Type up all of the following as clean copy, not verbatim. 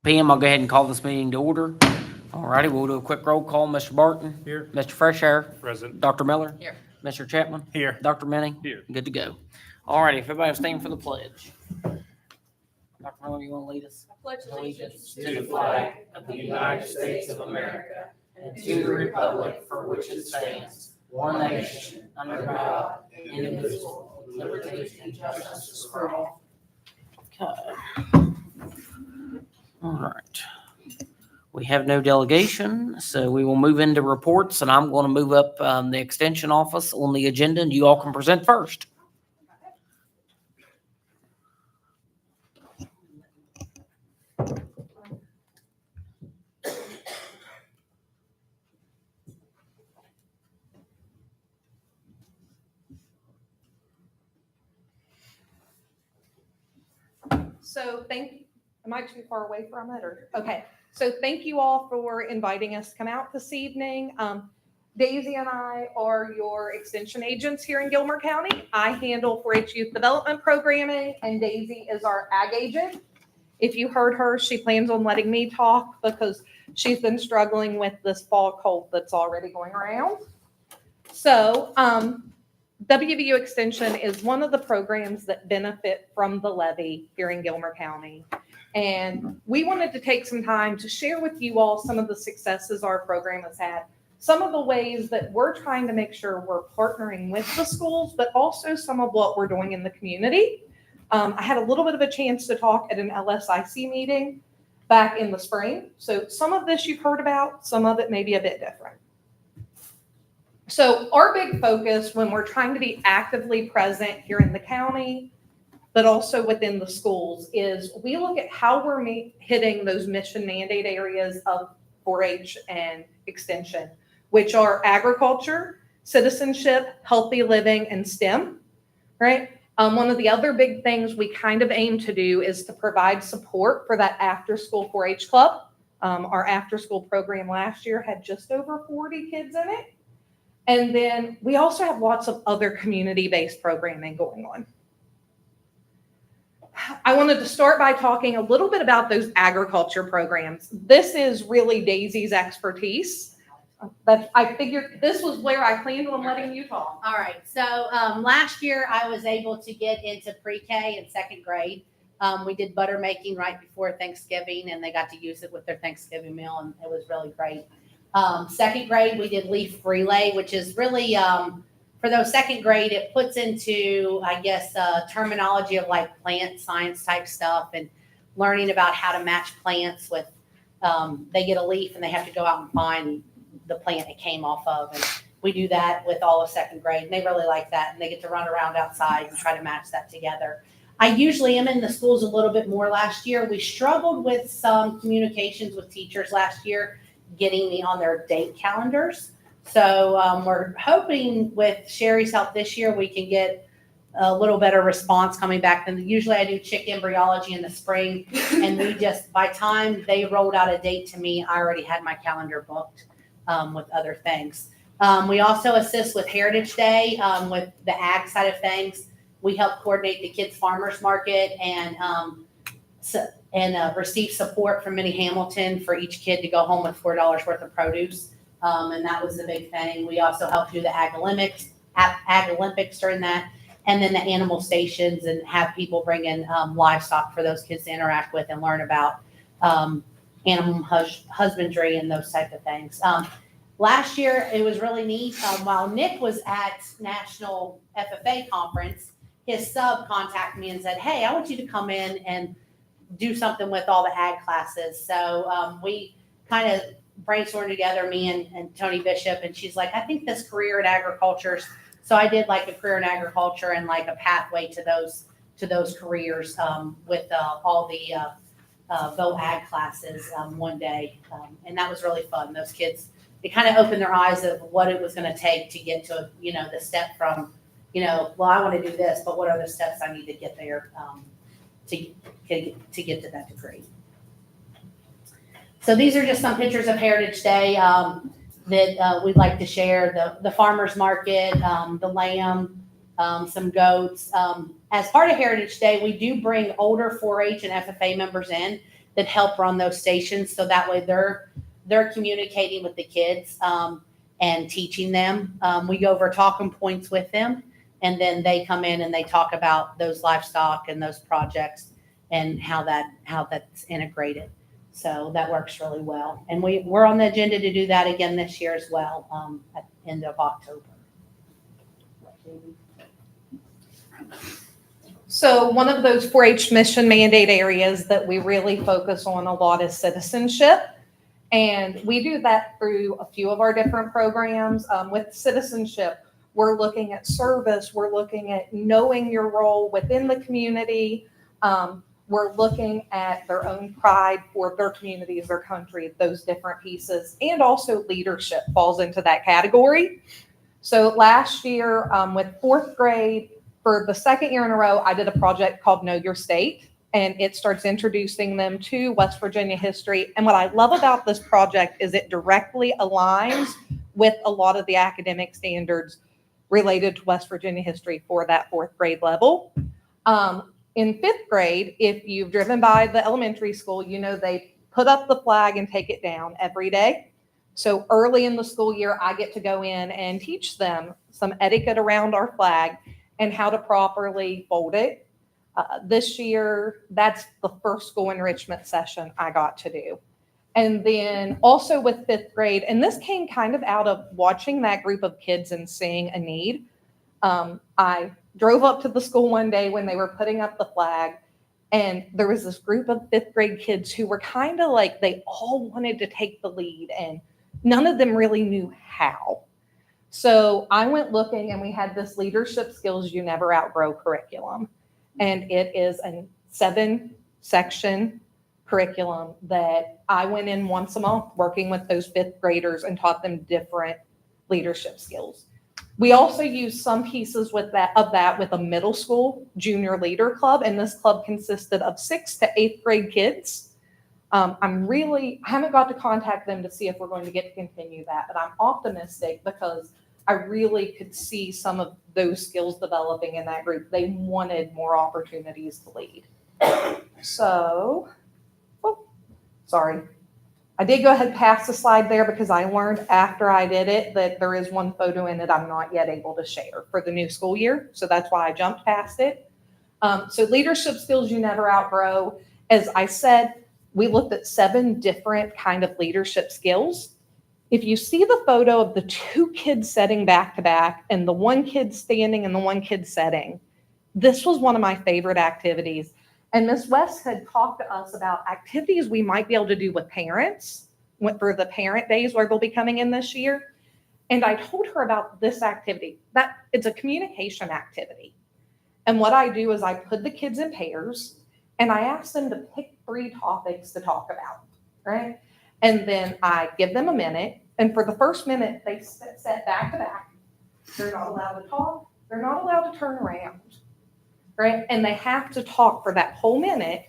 p.m. I'll go ahead and call this meeting to order. All righty, we'll do a quick roll call. Mr. Barton? Here. Mr. Freshair? Present. Dr. Miller? Here. Mr. Chapman? Here. Dr. Minnie? Here. Good to go. All righty, if everybody will stand for the pledge. Dr. Miller, you want to lead us? I pledge allegiance to the flag of the United States of America and to the republic for which it stands, one nation, under God, indivisible, with liberty and justice for all. Okay. All right. We have no delegation, so we will move into reports, and I'm going to move up the extension office on the agenda, and you all can present first. So am I too far away from it or, okay. So thank you all for inviting us to come out this evening. Daisy and I are your extension agents here in Gilmer County. I handle 4-H youth development programming and Daisy is our ag agent. If you heard her, she plans on letting me talk because she's been struggling with this fall cold that's already going around. So, WVU Extension is one of the programs that benefit from the levy here in Gilmer County. And we wanted to take some time to share with you all some of the successes our program has had, some of the ways that we're trying to make sure we're partnering with the schools, but also some of what we're doing in the community. I had a little bit of a chance to talk at an LSIC meeting back in the spring. So some of this you've heard about, some of it may be a bit different. So our big focus when we're trying to be actively present here in the county, but also within the schools, is we look at how we're hitting those mission mandate areas of 4-H and extension, which are agriculture, citizenship, healthy living, and STEM, right? One of the other big things we kind of aim to do is to provide support for that after-school 4-H club. Our after-school program last year had just over 40 kids in it. And then we also have lots of other community-based programming going on. I wanted to start by talking a little bit about those agriculture programs. This is really Daisy's expertise. But I figured this was where I planned on letting you talk. All right. So last year I was able to get into pre-K and second grade. We did butter making right before Thanksgiving, and they got to use it with their Thanksgiving meal, and it was really great. Second grade, we did leaf relay, which is really, for those second grade, it puts into, I guess, terminology of like plant science type stuff and learning about how to match plants with, they get a leaf and they have to go out and find the plant it came off of. And we do that with all of second grade, and they really like that. And they get to run around outside and try to match that together. I usually am in the schools a little bit more last year. We struggled with some communications with teachers last year, getting me on their date calendars. So we're hoping with Sherry's help this year, we can get a little better response coming back than usually. I do chick embryology in the spring, and we just, by time they rolled out a date to me, I already had my calendar booked with other things. We also assist with Heritage Day with the ag side of things. We help coordinate the kids farmers market and receive support from Minnie Hamilton for each kid to go home with $4 worth of produce. And that was the big thing. We also help do the Ag Olympics during that. And then the animal stations and have people bring in livestock for those kids to interact with and learn about animal husbandry and those type of things. Last year, it was really neat. While Nick was at National FFA Conference, his sub contacted me and said, hey, I want you to come in and do something with all the ag classes. So we kind of brainstormed together, me and Tony Bishop, and she's like, I think this career in agriculture. So I did like a career in agriculture and like a pathway to those careers with all the Go Ag classes one day. And that was really fun. Those kids, it kind of opened their eyes of what it was going to take to get to, the step from, well, I want to do this, but what are the steps I need to get there to get to that degree. So these are just some pictures of Heritage Day that we'd like to share. The farmer's market, the lamb, some goats. As part of Heritage Day, we do bring older 4-H and FFA members in. that help run those stations. So that way they're communicating with the kids and teaching them. We go over talking points with them, and then they come in and they talk about those livestock and those projects and how that's integrated. So that works really well. And we're on the agenda to do that again this year as well, at the end of October. So one of those 4-H mission mandate areas that we really focus on a lot is citizenship. And we do that through a few of our different programs. With citizenship, we're looking at service. We're looking at knowing your role within the community. We're looking at their own pride for their communities, their country, those different pieces. And also leadership falls into that category. So last year with 4th grade, for the 2nd year in a row, I did a project called Know Your State, and it starts introducing them to West Virginia history. And what I love about this project is it directly aligns with a lot of the academic standards related to West Virginia history for that 4th grade level. In 5th grade, if you've driven by the elementary school, you know they put up the flag and take it down every day. So early in the school year, I get to go in and teach them some etiquette around our flag and how to properly fold it. This year, that's the first school enrichment session I got to do. And then also with 5th grade, and this came kind of out of watching that group of kids and seeing a need. I drove up to the school one day when they were putting up the flag, and there was this group of 5th grade kids who were kind of like, they all wanted to take the lead, and none of them really knew how. So I went looking, and we had this leadership skills you never outgrow curriculum. And it is a 7-section curriculum that I went in once a month working with those 5th graders and taught them different leadership skills. We also use some pieces of that with a middle school junior leader club. And this club consisted of 6th to 8th grade kids. I haven't got to contact them to see if we're going to get to continue that, but I'm optimistic because I really could see some of those skills developing in that group. They wanted more opportunities to lead. So, sorry. I did go ahead and pass the slide there because I learned after I did it that there is one photo in it I'm not yet able to share for the new school year. So that's why I jumped past it. So leadership skills you never outgrow. As I said, we looked at 7 different kind of leadership skills. If you see the photo of the 2 kids sitting back to back and the one kid standing and the one kid sitting, this was one of my favorite activities. And Ms. West had talked to us about activities we might be able to do with parents for the parent days where they'll be coming in this year. And I told her about this activity, that it's a communication activity. And what I do is I put the kids in pairs and I ask them to pick 3 topics to talk about, right? And then I give them a minute. And for the first minute, they sit back to back. They're not allowed to talk. They're not allowed to turn around, right? And they have to talk for that whole minute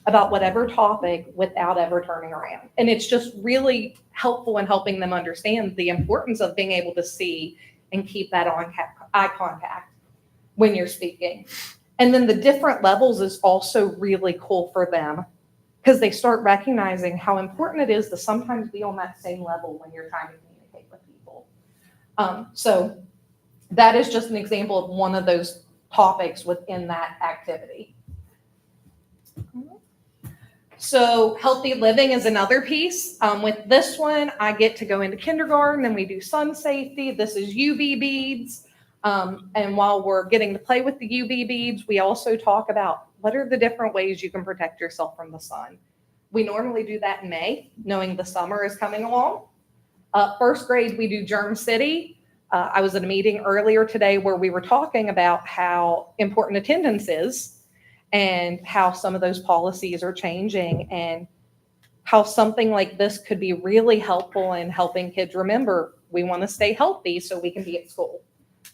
about whatever topic without ever turning around. And it's just really helpful in helping them understand the importance of being able to see and keep that eye contact when you're speaking. And then the different levels is also really cool for them because they start recognizing how important it is to sometimes be on that same level when you're trying to communicate with people. So that is just an example of one of those topics within that activity. So healthy living is another piece. With this one, I get to go into kindergarten and we do sun safety. This is UV beads. And while we're getting to play with the UV beads, we also talk about what are the different ways you can protect yourself from the sun. We normally do that in May, knowing the summer is coming along. 1st grade, we do Germ City. I was at a meeting earlier today where we were talking about how important attendance is and how some of those policies are changing and how something like this could be really helpful in helping kids remember we want to stay healthy so we can be at school.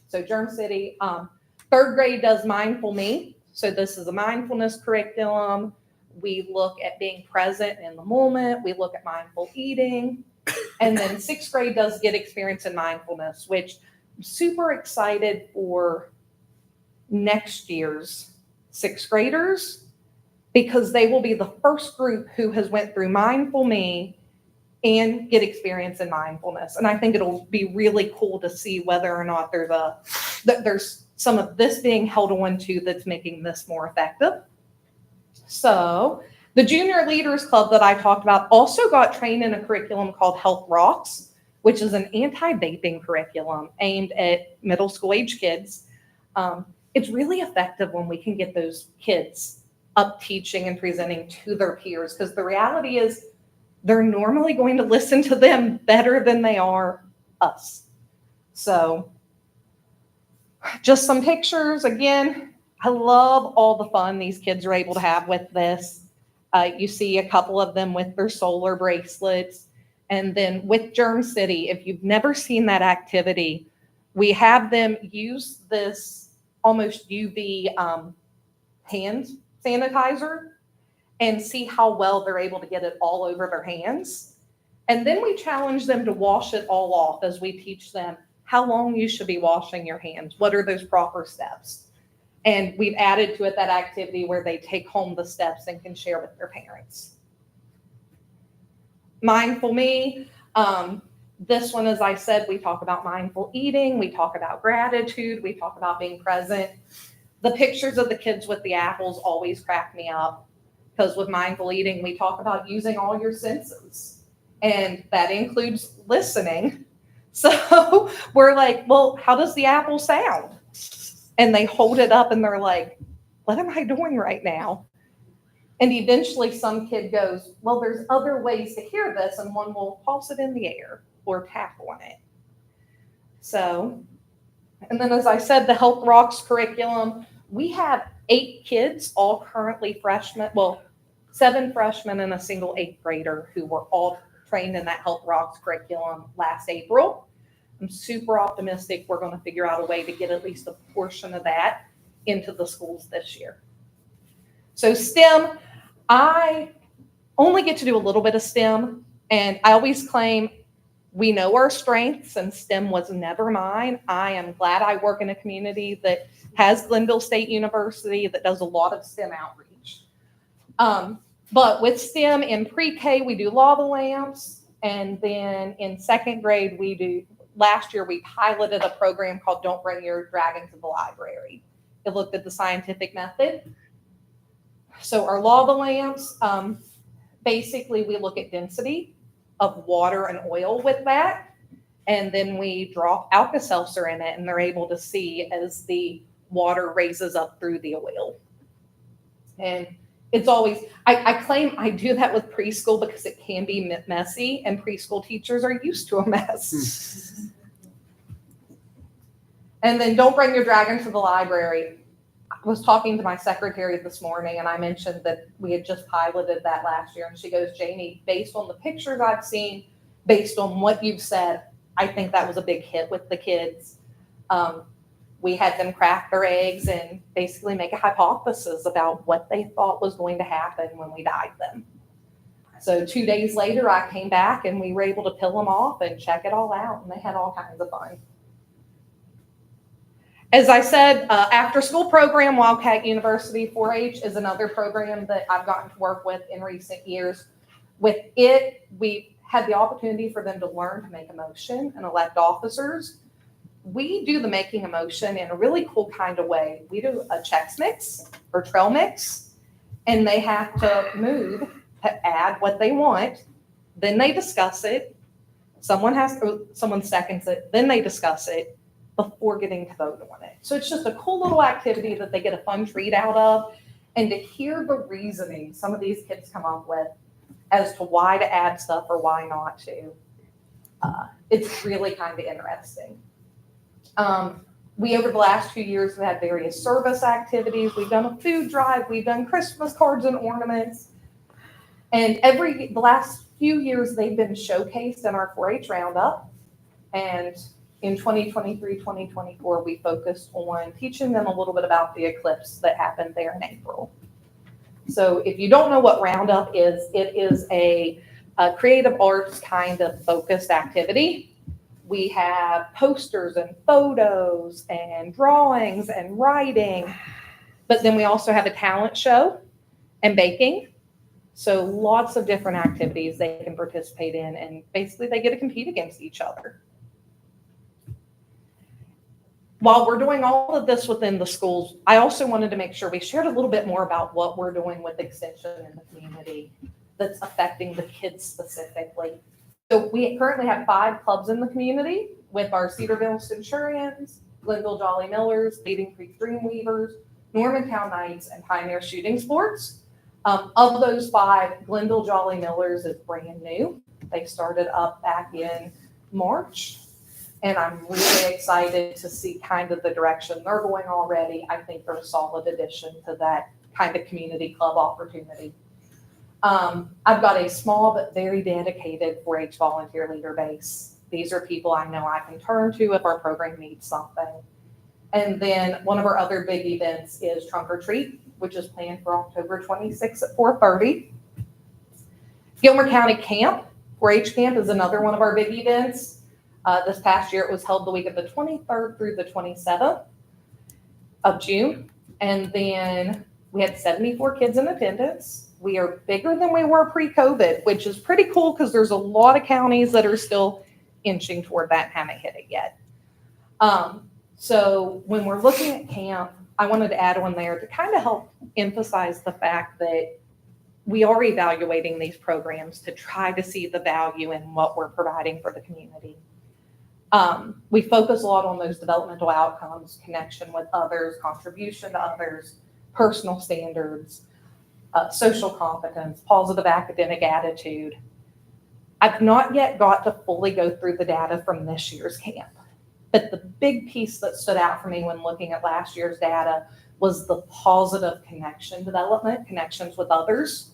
So Germ City. 3rd grade does Mindful Me. So this is a mindfulness curriculum. We look at being present in the moment. We look at mindful eating. And then 6th grade does Get Experience in Mindfulness, which I'm super excited for next year's 6th graders because they will be the first group who has went through Mindful Me and get experience in mindfulness. And I think it'll be really cool to see whether or not there's some of this being held on to that's making this more effective. So the Junior Leaders Club that I talked about also got trained in a curriculum called Health Rocks, which is an anti-vaping curriculum aimed at middle school age kids. It's really effective when we can get those kids up teaching and presenting to their peers, because the reality is they're normally going to listen to them better than they are us. So just some pictures. Again, I love all the fun these kids are able to have with this. You see a couple of them with their solar bracelets. And then with Germ City, if you've never seen that activity, we have them use this almost UV hand sanitizer and see how well they're able to get it all over their hands. And then we challenge them to wash it all off as we teach them how long you should be washing your hands. What are those proper steps? And we've added to it that activity where they take home the steps and can share with their parents. Mindful Me. This one, as I said, we talk about mindful eating. We talk about gratitude. We talk about being present. The pictures of the kids with the apples always crack me up, because with mindful eating, we talk about using all your senses, and that includes listening. So we're like, well, how does the apple sound? And they hold it up and they're like, what am I doing right now? And eventually some kid goes, well, there's other ways to hear this, and one will toss it in the air or tap on it. So, and then as I said, the Health Rocks curriculum, we have 8 kids, all currently freshmen, well, 7 freshmen and a single 8th grader who were all trained in that Health Rocks curriculum last April. I'm super optimistic we're going to figure out a way to get at least a portion of that into the schools this year. So STEM, I only get to do a little bit of STEM, and I always claim we know our strengths, and STEM was never mine. I am glad I work in a community that has Glenville State University that does a lot of STEM outreach. But with STEM in pre-K, we do lava lamps, and then in 2nd grade, last year we piloted a program called Don't Bring Your Dragon to the Library. It looked at the scientific method. So our lava lamps, basically we look at density of water and oil with that, and then we drop Alka-Seltzer in it, and they're able to see as the water raises up through the oil. And it's always, I claim I do that with preschool because it can be messy, and preschool teachers are used to a mess. And then Don't Bring Your Dragon to the Library. I was talking to my secretary this morning, and I mentioned that we had just piloted that last year, and she goes, Janie, based on the pictures I've seen, based on what you've said, I think that was a big hit with the kids. We had them crack their eggs and basically make a hypothesis about what they thought was going to happen when we dyed them. So 2 days later, I came back and we were able to peel them off and check it all out, and they had all kinds of fun. As I said, after school program, Wildcat University 4-H is another program that I've gotten to work with in recent years. With it, we had the opportunity for them to learn to make a motion and elect officers. We do the making a motion in a really cool kind of way. We do a Chex Mix or trail mix, and they have to move to add what they want. Then they discuss it. Someone seconds it. Then they discuss it before getting to vote on it. So it's just a cool little activity that they get a fun treat out of, and to hear the reasoning some of these kids come up with as to why to add stuff or why not to. It's really kind of interesting. We, over the last 2 years, have had various service activities. We've done a food drive. We've done Christmas cards and ornaments. And the last few years, they've been showcased in our 4-H roundup. And in 2023, 2024, we focused on teaching them a little bit about the eclipse that happened there in April. So if you don't know what Roundup is, it is a creative arts kind of focused activity. We have posters and photos and drawings and writing, but then we also have a talent show. and baking. So lots of different activities they can participate in, and basically they get to compete against each other. While we're doing all of this within the schools, I also wanted to make sure we shared a little bit more about what we're doing with Extension in the community that's affecting the kids specifically. So we currently have 5 clubs in the community with our Cedarville Centurions, Glenville Jolly Millers, Leading Creek Dreamweavers, Normantown Knights, and Pioneer Shooting Sports. Of those 5, Glenville Jolly Millers is brand new. They started up back in March. And I'm really excited to see kind of the direction they're going already. I think they're a solid addition to that kind of community club opportunity. I've got a small but very dedicated 4-H volunteer leader base. These are people I know I can turn to if our program needs something. And then one of our other big events is Trunk or Treat, which is planned for October 26th at 4:30. Gilmer County Camp, 4-H Camp, is another one of our big events. This past year, it was held the week of the 23rd through the 27th of June. And then we had 74 kids in attendance. We are bigger than we were pre-COVID, which is pretty cool because there's a lot of counties that are still inching toward that and haven't hit it yet. So when we're looking at camp, I wanted to add one there to kind of help emphasize the fact that we are evaluating these programs to try to see the value in what we're providing for the community. We focus a lot on those developmental outcomes, connection with others, contribution to others, personal standards, social competence, positive academic attitude. I've not yet got to fully go through the data from this year's camp, but the big piece that stood out for me when looking at last year's data was the positive connection development, connections with others,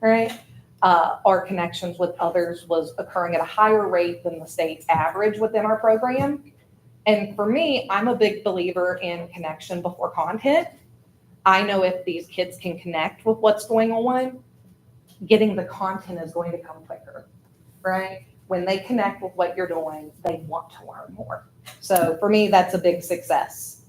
right? Our connections with others was occurring at a higher rate than the state average within our program. And for me, I'm a big believer in connection before content. I know if these kids can connect with what's going on, getting the content is going to come quicker, right? When they connect with what you're doing, they want to learn more. So for me, that's a big success.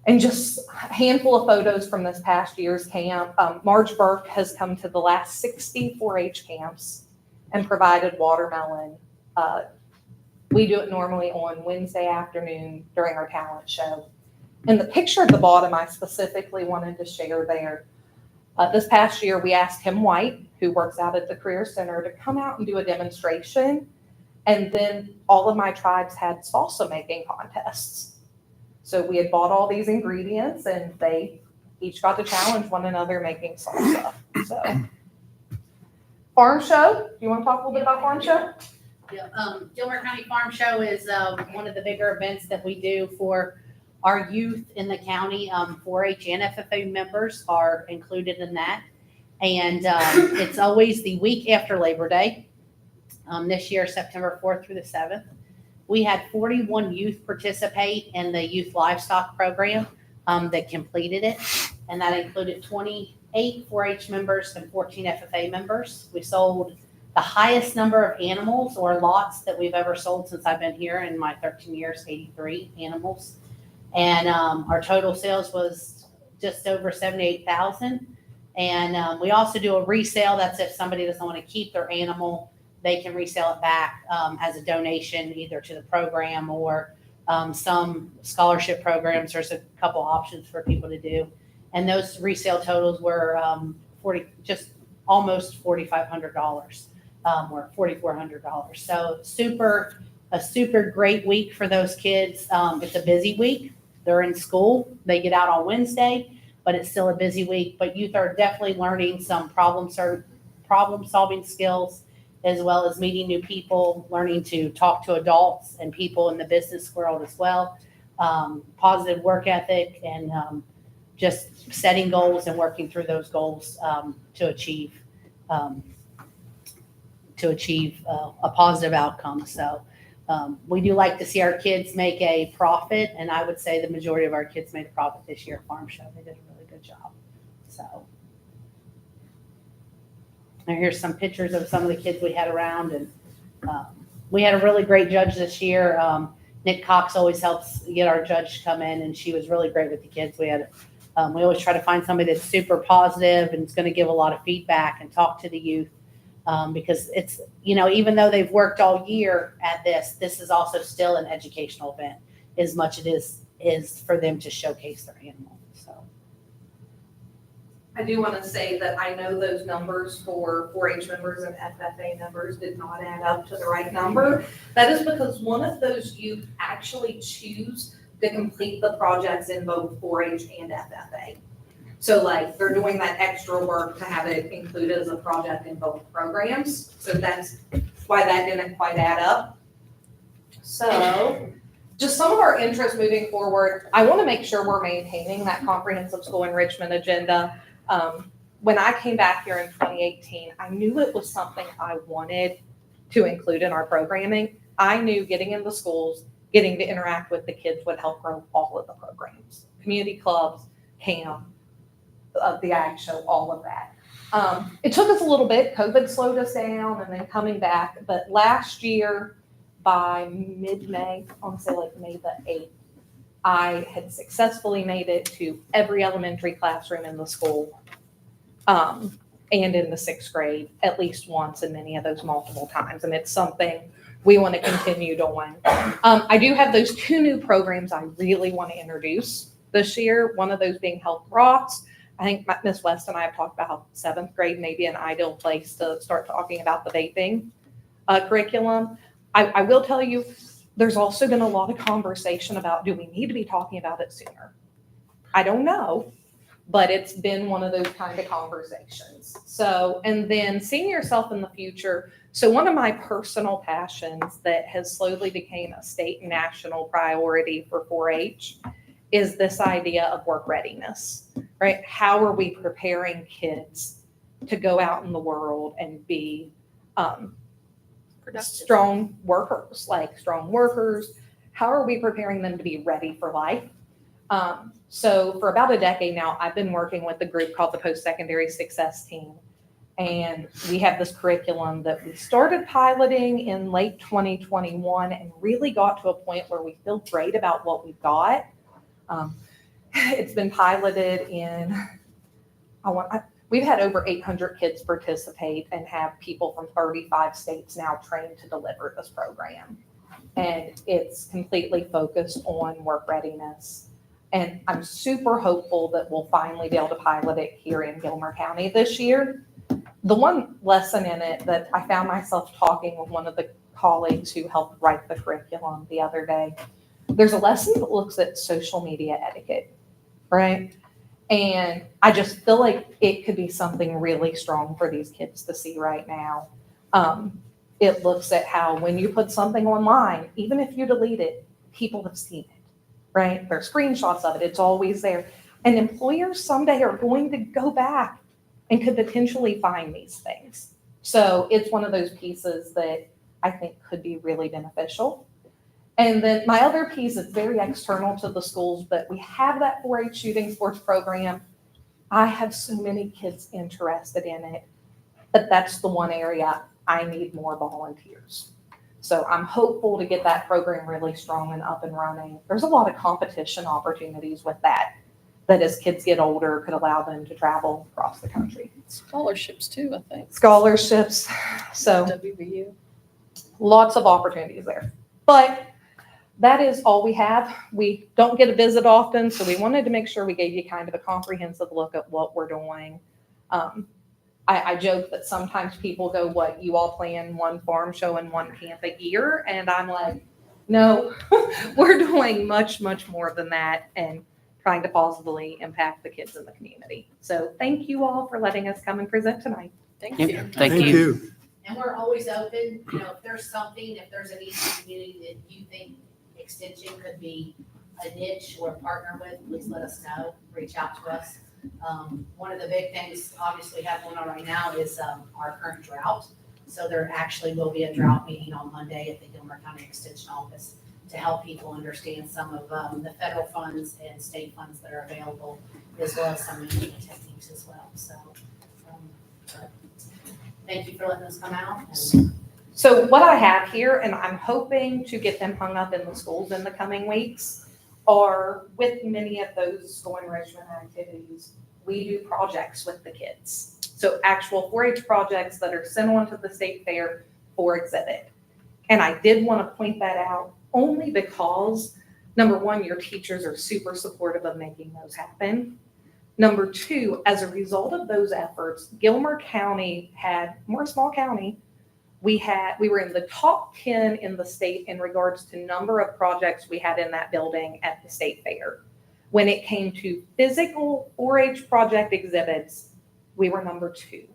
And just a handful of photos from this past year's camp. Marge Burke has come to the last 60 4-H camps and provided watermelon. We do it normally on Wednesday afternoon during our talent show. And the picture at the bottom, I specifically wanted to share there. This past year, we asked Tim White, who works out at the Career Center, to come out and do a demonstration. And then all of my tribes had salsa making contests. So we had bought all these ingredients and they each got to challenge one another making salsa. So Farm Show, do you want to talk a little bit about Farm Show? Yeah, Gilmer County Farm Show is one of the bigger events that we do for our youth in the county. 4-H and FFA members are included in that. And it's always the week after Labor Day. This year, September 4th through the 7th. We had 41 youth participate in the youth livestock program that completed it. And that included 28 4-H members and 14 FFA members. We sold the highest number of animals or lots that we've ever sold since I've been here in my 13 years, 83 animals. And our total sales was just over 78,000. And we also do a resale. That's if somebody doesn't want to keep their animal, they can resell it back as a donation either to the program or some scholarship programs. There's a couple options for people to do. And those resale totals were just almost $4,500 or $4,400. So a super great week for those kids. It's a busy week. They're in school. They get out on Wednesday, but it's still a busy week. But youth are definitely learning some problem solving skills, as well as meeting new people, learning to talk to adults and people in the business world as well. Positive work ethic and just setting goals and working through those goals to achieve a positive outcome. So we do like to see our kids make a profit, and I would say the majority of our kids made a profit this year at Farm Show. They did a really good job. So. And here's some pictures of some of the kids we had around, and we had a really great judge this year. Nick Cox always helps get our judge to come in, and she was really great with the kids. We had We always try to find somebody that's super positive and is going to give a lot of feedback and talk to the youth. Because it's, even though they've worked all year at this is also still an educational event as much as it is for them to showcase their animal. So I do want to say that I know those numbers for 4-H members and FFA members did not add up to the right number. That is because one of those youth actually choose to complete the projects in both 4-H and FFA. So like they're doing that extra work to have it included as a project in both programs. So that's why that didn't quite add up. So just some of our interests moving forward, I want to make sure we're maintaining that comprehensive school enrichment agenda. When I came back here in 2018, I knew it was something I wanted to include in our programming. I knew getting into schools, getting to interact with the kids would help grow all of the programs, community clubs, camp, the ag show, all of that. It took us a little bit. COVID slowed us down and then coming back. But last year, by mid-May, I want to say like May the 8th, I had successfully made it to every elementary classroom in the school and in the 6th grade at least once, and many of those multiple times. And it's something we want to continue doing. I do have those 2 new programs I really want to introduce this year, one of those being Health Rocks. I think Ms. West and I have talked about how 7th grade may be an ideal place to start talking about the vaping curriculum. I will tell you, there's also been a lot of conversation about, do we need to be talking about it sooner? I don't know, but it's been one of those kind of conversations. So, and then seeing yourself in the future. So one of my personal passions that has slowly became a state and national priority for 4-H is this idea of work readiness, right? How are we preparing kids to go out in the world and be strong workers? How are we preparing them to be ready for life? So for about a decade now, I've been working with a group called the Post-Secondary Success Team. And we have this curriculum that we started piloting in late 2021 and really got to a point where we feel great about what we've got. It's been piloted in, we've had over 800 kids participate and have people from 35 states now trained to deliver this program. And it's completely focused on work readiness. And I'm super hopeful that we'll finally be able to pilot it here in Gilmer County this year. The one lesson in it that I found myself talking with one of the colleagues who helped write the curriculum the other day, there's a lesson that looks at social media etiquette, right? And I just feel like it could be something really strong for these kids to see right now. It looks at how when you put something online, even if you delete it, people have seen it, right? There are screenshots of it. It's always there. And employers someday are going to go back and could potentially find these things. So it's one of those pieces that I think could be really beneficial. And then my other piece is very external to the schools, but we have that 4-H shooting sports program. I have so many kids interested in it, but that's the one area I need more volunteers. So I'm hopeful to get that program really strong and up and running. There's a lot of competition opportunities with that as kids get older could allow them to travel across the country. Scholarships too, I think. Scholarships. So WVU. lots of opportunities there. But that is all we have. We don't get a visit often, so we wanted to make sure we gave you kind of a comprehensive look at what we're doing. I joke that sometimes people go, what, you all plan one farm show and one camp a year? And I'm like, no, we're doing much, much more than that and trying to positively impact the kids in the community. So thank you all for letting us come and present tonight. Thank Yep. you. Thank you. And we're always open, if there's something, if there's a need in the community that you think Extension could be a niche or partner with, please let us know, reach out to us. One of the big things obviously we have going on right now is our current drought. So there actually will be a drought meeting on Monday at the Gilmer County Extension Office to help people understand some of the federal funds and state funds that are available, as well as some management techniques as well. So thank you for letting us come out. So what I have here, and I'm hoping to get them hung up in the schools in the coming weeks, are with many of those school enrichment activities, we do projects with the kids. So actual 4-H projects that are sent on to the state fair for exhibit. And I did want to point that out only because, number one, your teachers are super supportive of making those happen. Number two, as a result of those efforts, Gilmer County we're a small county, we were in the top 10 in the state in regards to number of projects we had in that building at the state fair. When it came to physical 4-H project exhibits, we were number 2,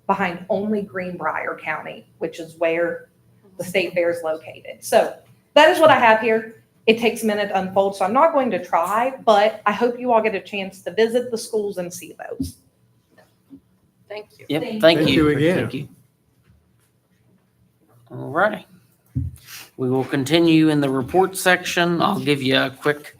behind only Greenbrier County, which is where the state fair is located. So that is what I have here. It takes a minute to unfold, so I'm not going to try, but I hope you all get a chance to visit the schools and see those. Thank you. Yep, Thank thank you. you. Thank you again. Thank you. All righty. We will continue in the report section. I'll give you a quick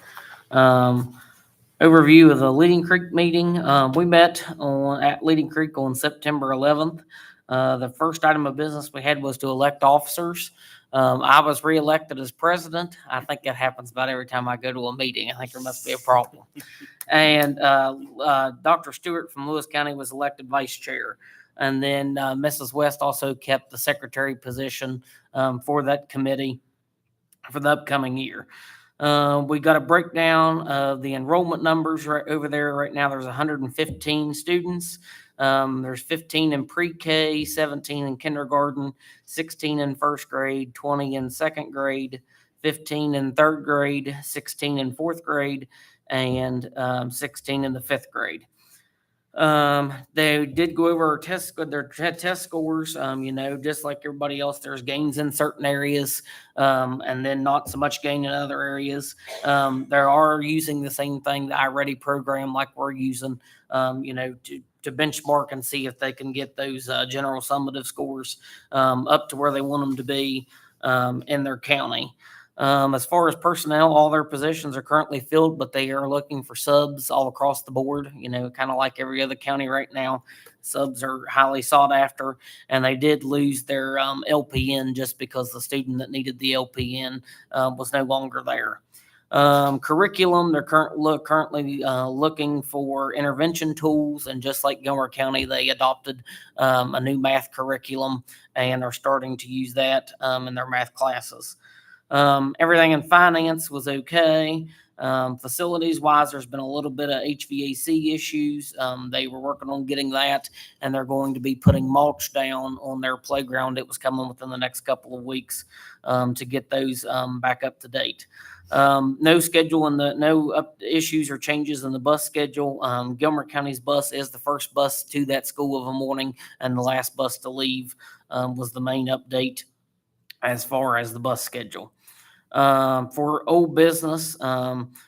overview of the Leading Creek meeting. We met at Leading Creek on September 11th. The first item of business we had was to elect officers. I was reelected as president. I think that happens about every time I go to a meeting. I think there must be a problem. And Dr. Stewart from Lewis County was elected vice chair. And then Mrs. West also kept the secretary position for that committee for the upcoming year. We got a breakdown of the enrollment numbers right over there. Right now, there's 115 students. There's 15 in pre-K, 17 in kindergarten, 16 in first grade, 20 in second grade, 15 in third grade, 16 in fourth grade, and 16 in the fifth grade. They did go over their test scores. Just like everybody else, there's gains in certain areas, and then not so much gain in other areas. They are using the same thing, the iReady program, like we're using, to benchmark and see if they can get those general summative scores up to where they want them to be in their county. As far as personnel, all their positions are currently filled, but they are looking for subs all across the board, kind of like every other county right now. Subs are highly sought after, and they did lose their LPN just because the student that needed the LPN was no longer there. Curriculum, they're currently looking for intervention tools, and just like Gilmer County, they adopted a new math curriculum and are starting to use that in their math classes. Everything in finance was okay. Facilities wise, there's been a little bit of HVAC issues. They were working on getting that, and they're going to be putting mulch down on their playground. It was coming within the next couple of weeks to get those back up to date. No schedule and no issues or changes in the bus schedule. Gilmer County's bus is the first bus to that school of a morning, and the last bus to leave was the main update as far as the bus schedule. For old business,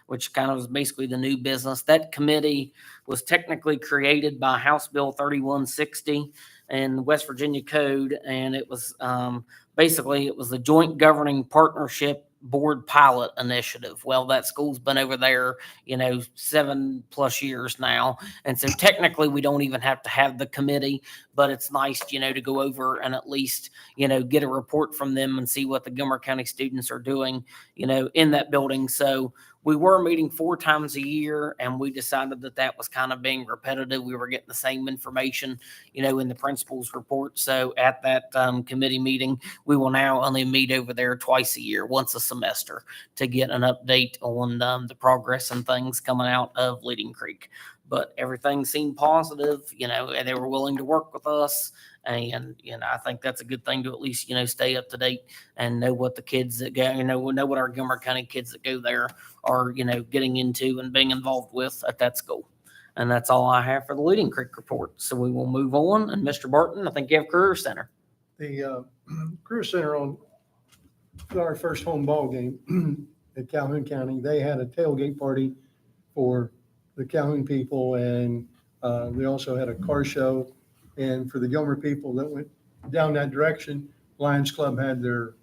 which kind of was basically the new business, that committee was technically created by House Bill 3160 and West Virginia Code, and it was basically it was the Joint Governing Partnership Board Pilot Initiative. Well, that school's been over there, 7+ years now, and so technically we don't even have to have the committee, but it's nice, to go over and at least, get a report from them and see what the Gilmer County students are doing, in that building. So we were meeting 4 times a year, and we decided that was kind of being repetitive. We were getting the same information, in the principal's report. So at that committee meeting, we will now only meet over there twice a year, once a semester, to get an update on the progress and things coming out of Leading Creek. But everything seemed positive, and they were willing to work with us. And, I think that's a good thing to at least, stay up to date and know what the kids that go, know what our Gilmer County kids that go there are, getting into and being involved with at that school. And that's all I have for the Leading Creek report. So we will move on. And Mr. Barton, I think you have Career Center. The Career Center on our first home ball game at Calhoun County, they had a tailgate party for the Calhoun people, and they also had a car show. And for the Gilmer people that went down that direction, Lions Club had their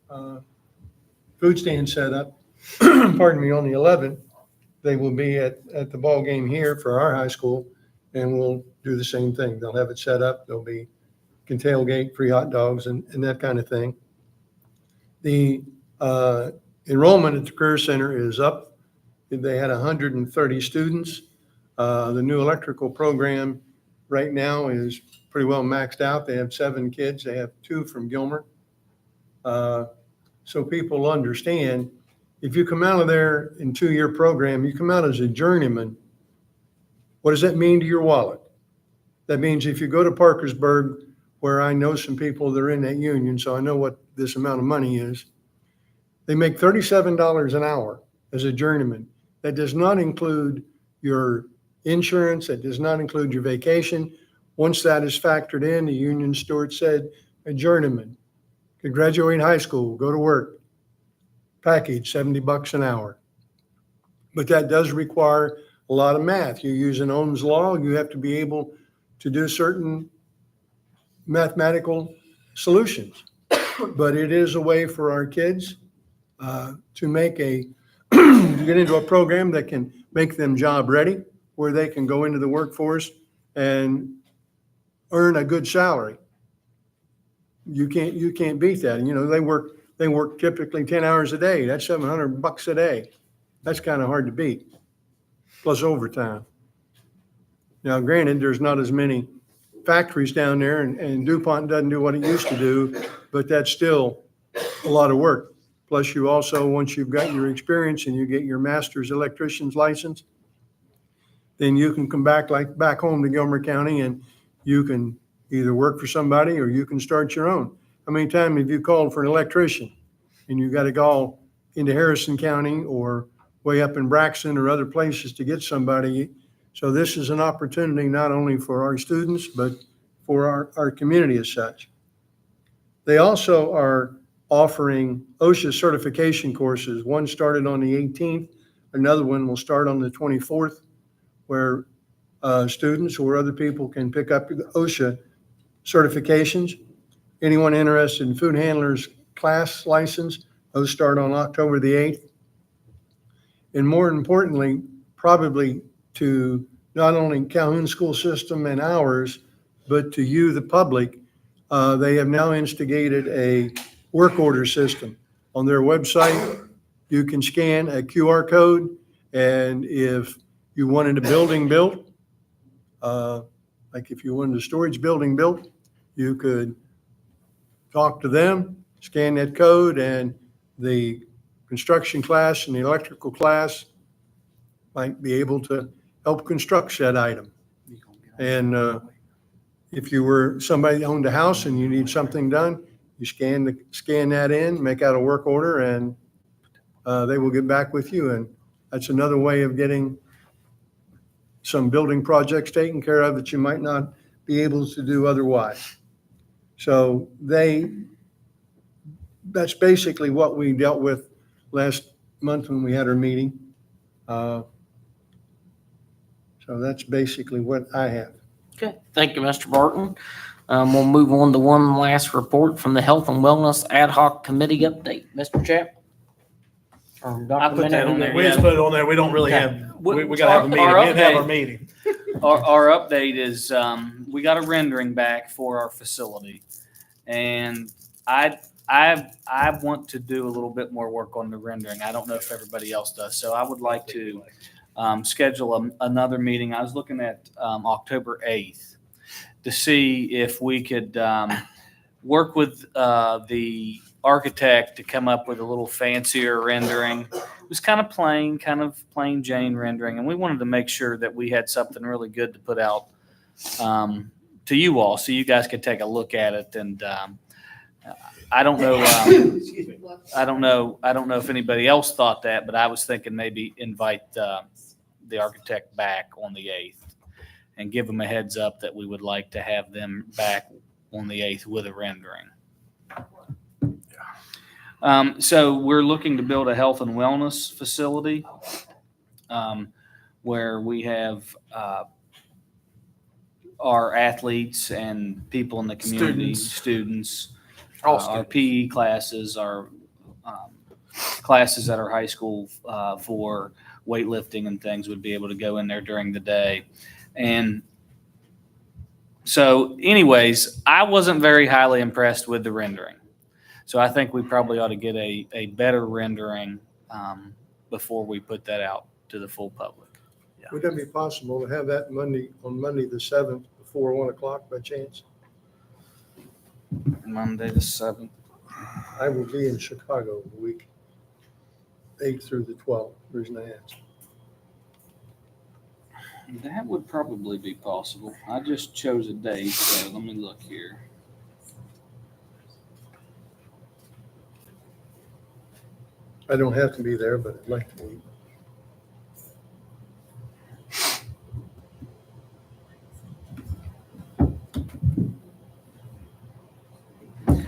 food stand set up, pardon me, on the 11th. They will be at the ball game here for our high school, and we'll do the same thing. They'll have it set up. There'll be can tailgate, free hot dogs, and that kind of thing. The enrollment at the Career Center is up They had 130 students. The new electrical program right now is pretty well maxed out. They have 7 kids. They have 2 from Gilmer. So people understand, if you come out of there in 2-year program, you come out as a journeyman. What does that mean to your wallet? That means if you go to Parkersburg, where I know some people that are in that union, so I know what this amount of money is, they make $37 an hour as a journeyman. That does not include your insurance. That does not include your vacation. Once that is factored in, the union steward said, a journeyman could graduate high school, go to work, package $70 an hour. But that does require a lot of math. You use an Ohm's law, you have to be able to do certain mathematical solutions. But it is a way for our kids to make to get into a program that can make them job ready, where they can go into the workforce and earn a good salary. You can't beat that. You know, they work typically 10 hours a day. That's $700 a day. That's kind of hard to beat, plus overtime. Now, granted, there's not as many factories down there, and DuPont doesn't do what it used to do, but that's still a lot of work. Plus, you also, once you've got your experience and you get your master's electrician's license, then you can come back home to Gilmer County, and you can either work for somebody or you can start your own. How many times have you called for an electrician and you got to go into Harrison County or way up in Braxton or other places to get somebody? So this is an opportunity not only for our students, but for our community as such. They also are offering OSHA certification courses. One started on the 18th. Another one will start on the 24th, where students or other people can pick up the OSHA certifications. Anyone interested in food handlers class license, those start on October the 8th. And more importantly, probably to not only Calhoun school system and ours, but to you, the public, they have now instigated a work order system. On their website, you can scan a QR code, and if you wanted a building built, like if you wanted a storage building built, you could talk to them, scan that code, and the construction class and the electrical class might be able to help construct said item. And if you were somebody that owned a house and you need something done, you scan that in, make out a work order, and they will get back with you. And that's another way of getting some building projects taken care of that you might not be able to do otherwise. So that's basically what we dealt with last month when we had our meeting. So that's basically what I have. Okay, thank you, Mr. Barton. We'll move on to one last report from the Health and Wellness Ad Hoc Committee update. Mr. Chap? Or Dr. I put that on there. We Minnick? just put it on there. We don't really Okay. have, we gotta have a meeting. We Our didn't have our update- meeting. Our update is, we got a rendering back for our facility. And I want to do a little bit more work on the rendering. I don't know if everybody else does. So I would like to schedule another meeting. I was looking at October 8th to see if we could work with the architect to come up with a little fancier rendering. It was kind of plain Jane rendering, and we wanted to make sure that we had something really good to put out to you all, so you guys could take a look at it. And I don't know. I don't know if anybody else thought that, but I was thinking maybe invite the architect back on the 8th and give them a heads up that we would like to have them back on the 8th with a rendering. So we're looking to build a health and wellness facility where we have our athletes and people in the community, students, our PE classes, our classes at our high school for weightlifting and things would be able to go in there during the day. And so anyways, I wasn't very highly impressed with the rendering. So I think we probably ought to get a better rendering before we put that out to the full public. Would that be possible to have that on Monday the 7th before 1 o'clock by chance? Monday the 7th. I will be in Chicago the week 8th through the 12th. Reason I asked. That would probably be possible. I just chose a date, so let me look here. I don't have to be there, but I'd like to be.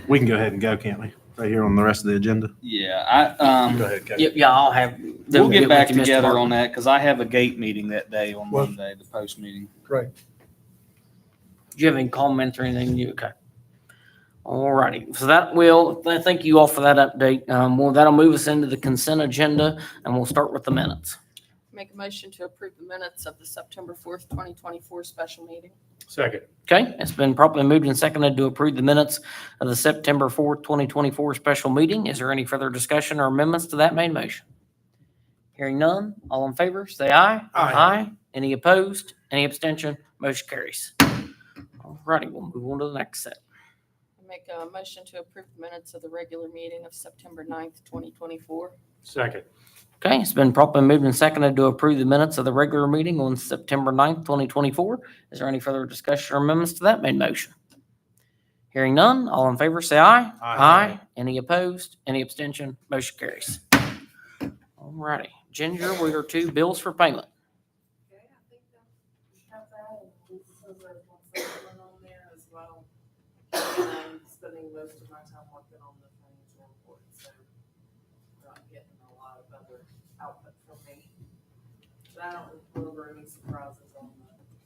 We can go ahead and go, can't we? Right here on the rest of the agenda. Yeah, Go ahead, Kevin. Yep, yeah, I'll have. we'll get back with you, Mr. together Martin. on that because I have a gate meeting that day on Well- Monday, the post meeting. Right. Do you have any comments or anything? Okay. All righty. So that will, thank you all for that update. Well, that'll move us into the consent agenda and we'll start with the minutes. Make a motion to approve the minutes of the September 4th, 2024 special meeting. Second. Okay, it's been properly moved and seconded to approve the minutes of the September 4th, 2024 special meeting. Is there any further discussion or amendments to that main motion? Hearing none, all in favor, say aye. Aye. Any opposed? Any abstention? Motion carries. All righty, we'll move on to the next set. Make a motion to approve the minutes of the regular meeting of September 9th, 2024. Second. Okay, it's been properly moved and seconded to approve the minutes of the regular meeting on September 9th, 2024. Is there any further discussion or amendments to that main motion? Hearing none, all in favor, say aye. Aye. Any opposed? Any abstention? Motion carries. All righty. Ginger, we are to bills for payment. Okay, I think that we have that, and this is one on there as well. And I'm spending most of my time working on the financial report, so I'm not getting a lot of other output from me. But I don't remember any surprises on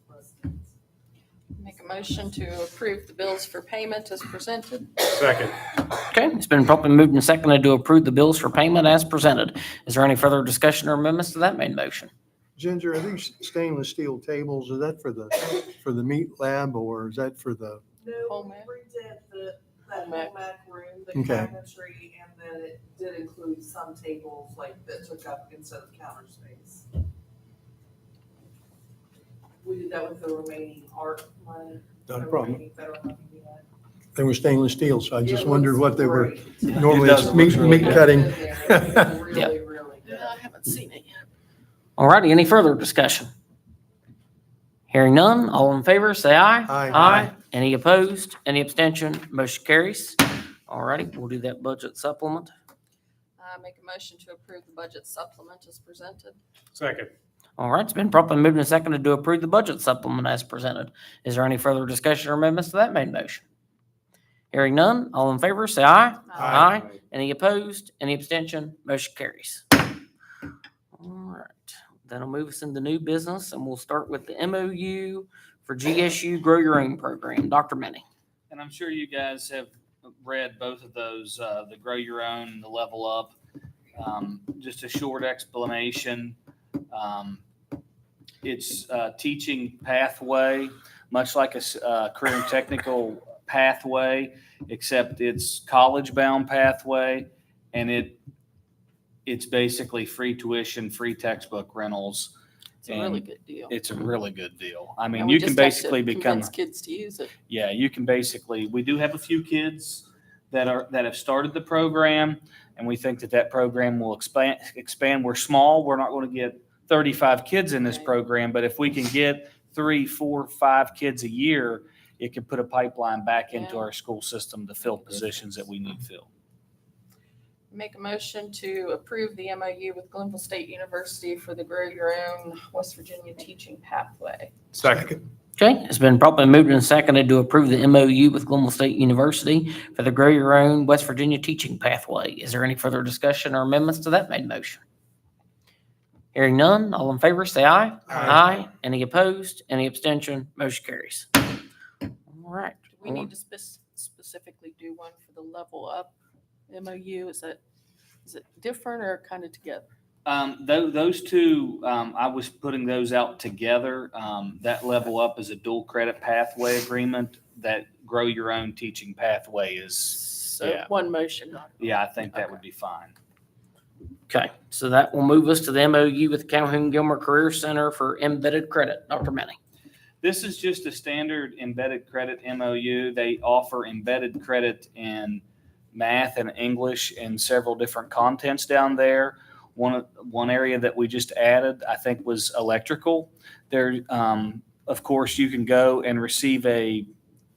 the listings. Make a motion to approve the bills for payment as presented. Second. Okay, it's been properly moved and seconded to approve the bills for payment as presented. Is there any further discussion or amendments to that main motion? Ginger, are these stainless steel tables, is that for the meat lab or is that for the, No, Home we ec. redid that Home ec. home ec room, the Okay. cabinetry, and then it did include some tables like that took up instead of counter space. We did that with the remaining art money. not a the problem? remaining federal money we had. They were stainless steel, so I just It wondered looks what they were. great. Normally It does, it's it looks meat, really meat good. cutting. It's really, really good. I haven't seen it yet. All righty, any further discussion? Hearing none, all in favor, say aye. Aye. Any opposed? Any abstention? Motion carries. All righty, we'll do that budget supplement. Make a motion to approve the budget supplement as presented. Second. All right, it's been properly moved and seconded to approve the budget supplement as presented. Is there any further discussion or amendments to that main motion? Hearing none, all in favor, say aye. Aye. Any opposed? Any abstention? Motion carries. All right, that'll move us into new business, and we'll start with the MOU for GSU Grow Your Own program. Dr. Minnie. And I'm sure you guys have read both of those, the Grow Your Own and the Level Up. Just a short explanation. It's a teaching pathway, much like a career and technical pathway, except it's college-bound pathway, and it's basically free tuition, free textbook rentals. It's a really And good deal. It's a really good deal. I mean, And we you can just have to basically become, convince kids to use it. yeah, you can basically, we do have a few kids that have started the program, and we think that program will expand. We're small. We're not going to get 35 kids in this Right. program, but if we can get 3, 4, 5 kids a year, it could put a pipeline back into Yeah. our school system to fill positions that we need filled. Make a motion to approve the MOU with Glenville State University for the Grow Your Own West Virginia teaching pathway. Second. Okay, it's been properly moved and seconded to approve the MOU with Glenville State University for the Grow Your Own West Virginia teaching pathway. Is there any further discussion or amendments to that main motion? Hearing none, all in favor, say aye. Aye. Any opposed? Any abstention? Motion carries. All right. Do we need to specifically do one for the Level Up MOU? Is it different or kind of together? Those two, I was putting those out together. That Level Up is a dual credit pathway agreement. That Grow Your Own teaching pathway is, So Yeah. one motion. yeah, I think that would be fine. Okay, so that will move us to the MOU with Calhoun Gilmer Career Center for embedded credit. Dr. Manny. This is just a standard embedded credit MOU. They offer embedded credit in math and English and several different contents down there. One area that we just added, I think, was electrical. There, of course, you can go and receive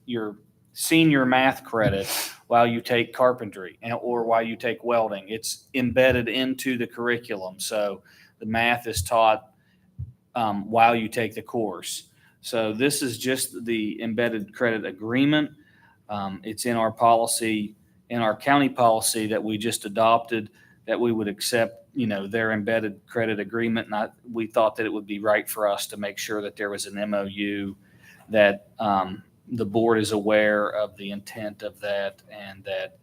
your senior math credit while you take carpentry or while you take welding. It's embedded into the curriculum, so the math is taught while you take the course. So this is just the embedded credit agreement. It's in our policy, in our county policy that we just adopted, that we would accept, their embedded credit agreement. And we thought that it would be right for us to make sure that there was an MOU, that the board is aware of the intent of that, and that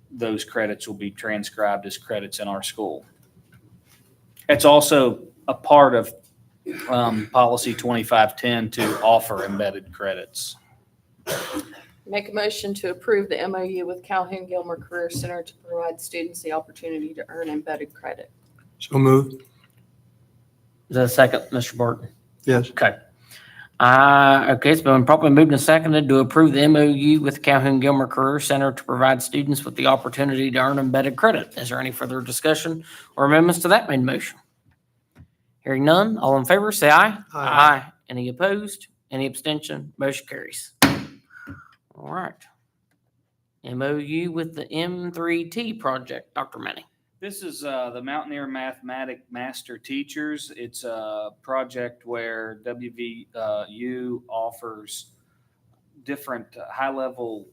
those credits will be transcribed as credits in our school. It's also a part of policy 2510 to offer embedded credits. Make a motion to approve the MOU with Calhoun Gilmer Career Center to provide students the opportunity to earn embedded credit. So moved. Is that a second, Mr. Barton? Yes. Okay. Okay, it's been properly moved and seconded to approve the MOU with Calhoun Gilmer Career Center to provide students with the opportunity to earn embedded credit. Is there any further discussion or amendments to that main motion? Hearing none, all in favor, say aye. Aye. Any opposed? Any abstention? Motion carries. All right. MOU with the M3T project, Dr. Manny. This is the Mountaineer Mathematic Master Teachers. It's a project where WVU offers different high-level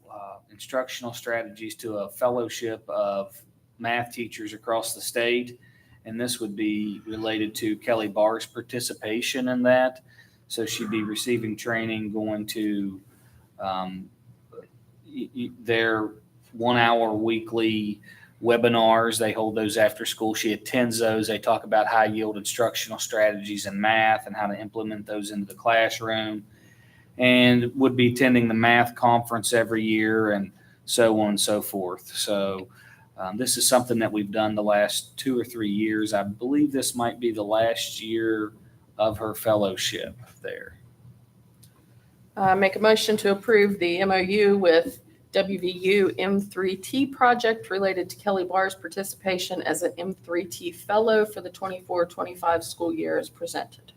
instructional strategies to a fellowship of math teachers across the state. And this would be related to Kelly Barr's participation in that. So she'd be receiving training, going to their 1 hour weekly webinars. They hold those after school. She attends those. They talk about high yield instructional strategies in math and how to implement those into the classroom, and would be attending the math conference every year and so on and so forth. So this is something that we've done the last 2 or 3 years. I believe this might be the last year of her fellowship there. Make a motion to approve the MOU with WVU M3T project related to Kelly Barr's participation as an M3T fellow for the 24-25 school year as presented.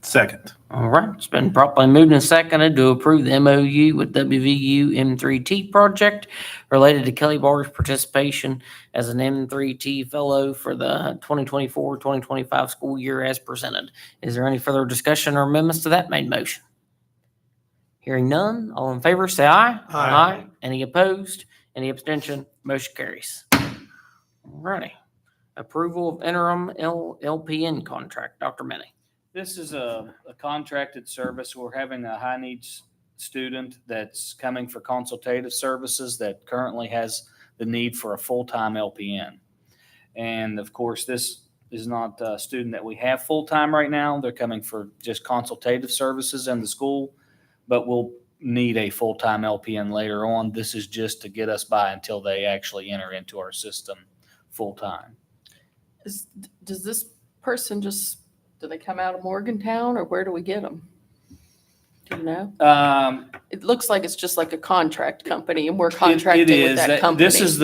Second. All right, it's been properly moved and seconded to approve the MOU with WVU M3T project related to Kelly Barr's participation as an M3T fellow for the 2024-2025 school year as presented. Is there any further discussion or amendments to that main motion? Hearing none, all in favor, say aye. Aye. Any opposed? Any abstention? Motion carries. All righty. Approval of interim LPN contract, Dr. Manny. This is a contracted service. We're having a high needs student that's coming for consultative services that currently has the need for a full-time LPN. And of course, this is not a student that we have full-time right now. They're coming for just consultative services in the school, but we'll need a full-time LPN later on. This is just to get us by until they actually enter into our system full-time. Does this person do they come out of Morgantown, or where do we get them? Do you know? It looks like it's just like a contract company, and we're contracting with that company. This is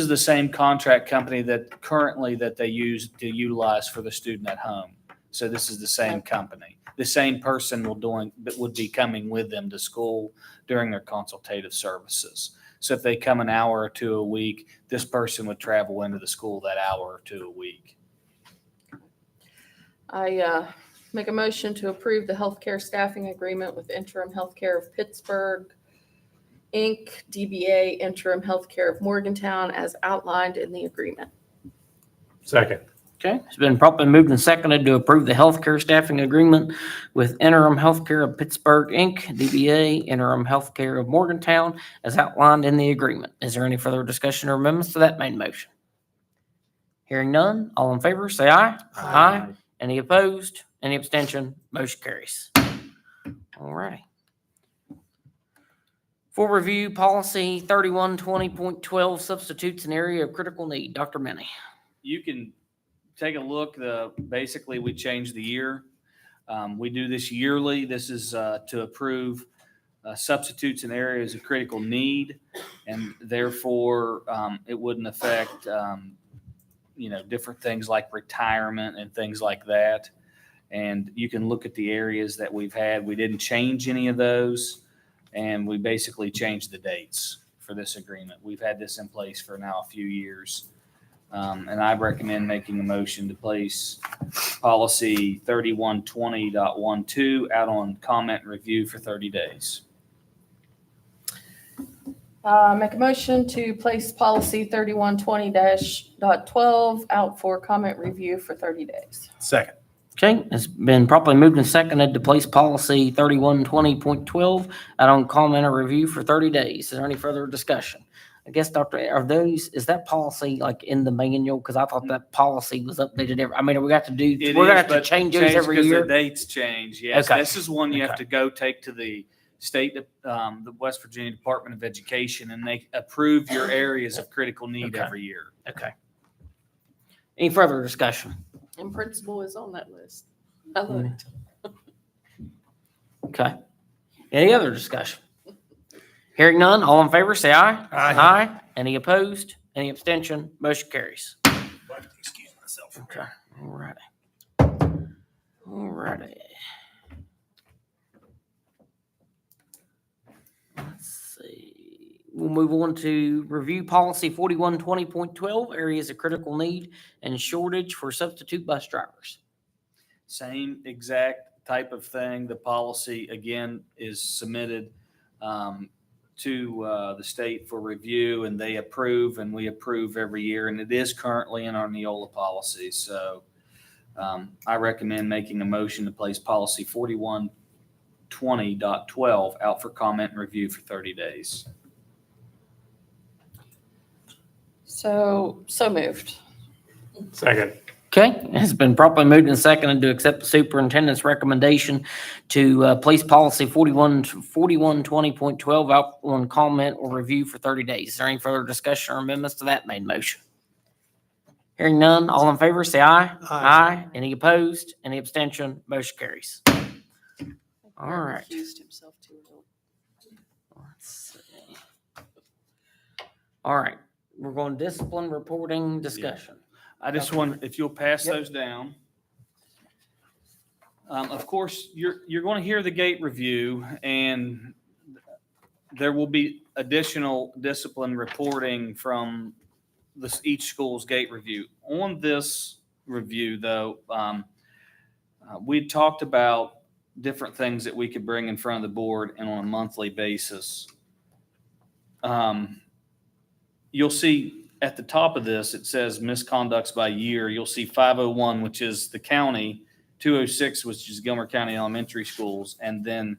the same contract company that currently that they use to utilize for the student at home. So this is the same company. The same person would be coming with them to school during their consultative services. So if they come an hour or two a week, this person would travel into the school that hour or two a week. I make a motion to approve the healthcare staffing agreement with Interim Healthcare of Pittsburgh, Inc., DBA Interim Healthcare of Morgantown, as outlined in the agreement. Second. Okay, it's been properly moved and seconded to approve the healthcare staffing agreement with Interim Healthcare of Pittsburgh, Inc., DBA Interim Healthcare of Morgantown, as outlined in the agreement. Is there any further discussion or amendments to that main motion? Hearing none, all in favor, say aye. Aye. Any opposed? Any abstention? Motion carries. All right. For review, policy 3120.12 substitutes an area of critical need. Dr. Manny. you can take a look. Basically, we changed the year. We do this yearly. This is to approve substitutes in areas of critical need, and therefore it wouldn't affect different things like retirement and things like that. And you can look at the areas that we've had. We didn't change any of those, and we basically changed the dates for this agreement. We've had this in place for now a few years. And I recommend making a motion to place policy 3120.12 out on comment and review for 30 days. Make a motion to place policy 3120-12 out for comment review for 30 days. Second. Okay, it's been properly moved and seconded to place policy 3120.12 out on comment or review for 30 days. Is there any further discussion? I guess, Doctor, is that policy like in the manual? Because I thought that policy was updated we're gonna have to change those every because year. the dates change. Yes, Okay. this is one you have Okay. to go take to the state, the West Virginia Department of Education, and they approve your areas of critical need Okay. every year. Okay. Any further discussion? And principal is on that list. I looked. Okay. Any other discussion? Hearing none, all in favor, say aye. Aye. Any opposed? Any abstention? Motion carries. Excuse myself. Okay. All righty. All righty. Let's see. We'll move on to review policy 4120.12, areas of critical need and shortage for substitute bus drivers. Same exact type of thing. The policy, again, is submitted to the state for review, and they approve, and we approve every year, and it is currently in our Neola policy. So I recommend making a motion to place policy 4120.12 out for comment and review for 30 days. So moved. Second. Okay, it's been properly moved and seconded to accept the superintendent's recommendation to place policy 4120.12 out on comment or review for 30 days. Is there any further discussion or amendments to that main motion? Hearing none, all in favor, say aye. Aye. Any opposed? Any abstention? Motion carries. All right. Recused himself too early. Let's see. All right, we're going discipline reporting discussion. I just want, if you'll pass Yep. those down. Of course, you're going to hear the gate review, and there will be additional discipline reporting from each school's gate review. On this review, though, we talked about different things that we could bring in front of the board and on a monthly basis. You'll see at the top of this, it says misconducts by year. You'll see 501, which is the county, 206, which is Gilmer County Elementary Schools, and then,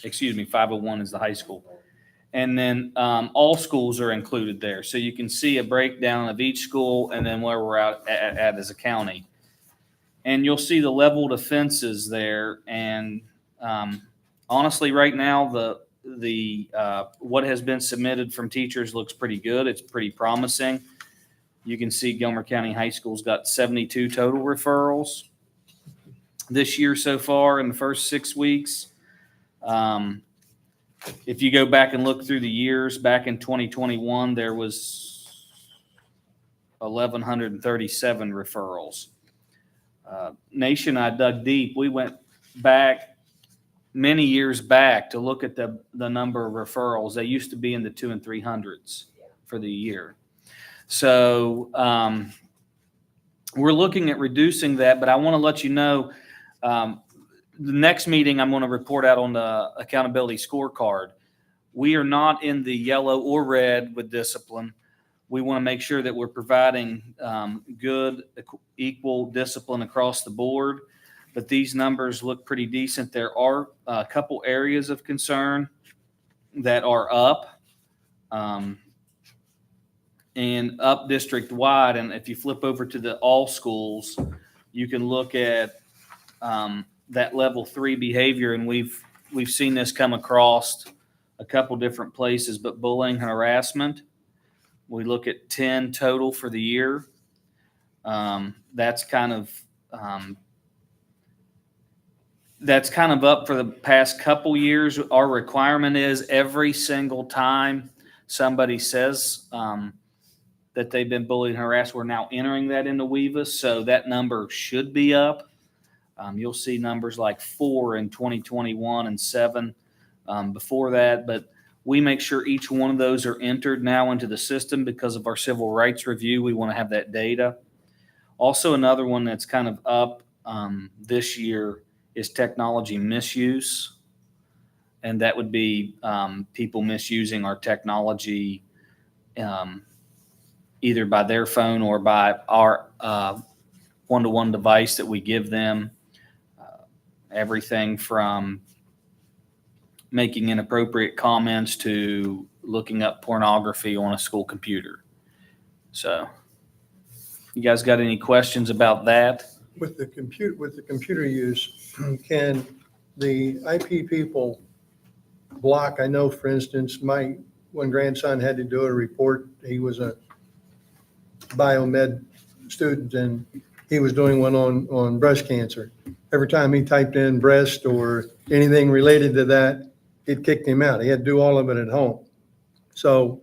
501 is the high school. And then all schools are included there. So you can see a breakdown of each school and then where we're at as a county. And you'll see the leveled offenses there. And honestly, right now, the what has been submitted from teachers looks pretty good. It's pretty promising. You can see Gilmer County High School's got 72 total referrals this year so far in the first 6 weeks. If you go back and look through the years, back in 2021, there was 1,137 referrals. Nation, I dug deep. We went back many years back to look at the number of referrals. They used to be in the 200s and 300s for the year. So we're looking at reducing that, but I want to let you know, the next meeting I'm going to report out on the accountability scorecard. We are not in the yellow or red with discipline. We want to make sure that we're providing good, equal discipline across the board. But these numbers look pretty decent. There are a couple areas of concern that are up and up district wide. And if you flip over to the all schools, you can look at that level 3 behavior. And we've seen this come across a couple different places, but bullying, harassment, We look at 10 total for the year. That's kind of up for the past couple years. Our requirement is every single time somebody says that they've been bullied and harassed, we're now entering that into WEVAS, so that number should be up. You'll see numbers like 4 in 2021 and 7 before that, but we make sure each one of those are entered now into the system because of our civil rights review. We want to have that data. Also, another one that's kind of up this year is technology misuse, and that would be people misusing our technology either by their phone or by our one-to-one device that we give them. Everything from making inappropriate comments to looking up pornography on a school computer. So, you guys got any questions about that? With the computer use, can the IP people block? I know, for instance, my one grandson had to do a report. He was a biomed student and he was doing one on breast cancer. Every time he typed in breast or anything related to that, it kicked him out. He had to do all of it at home. So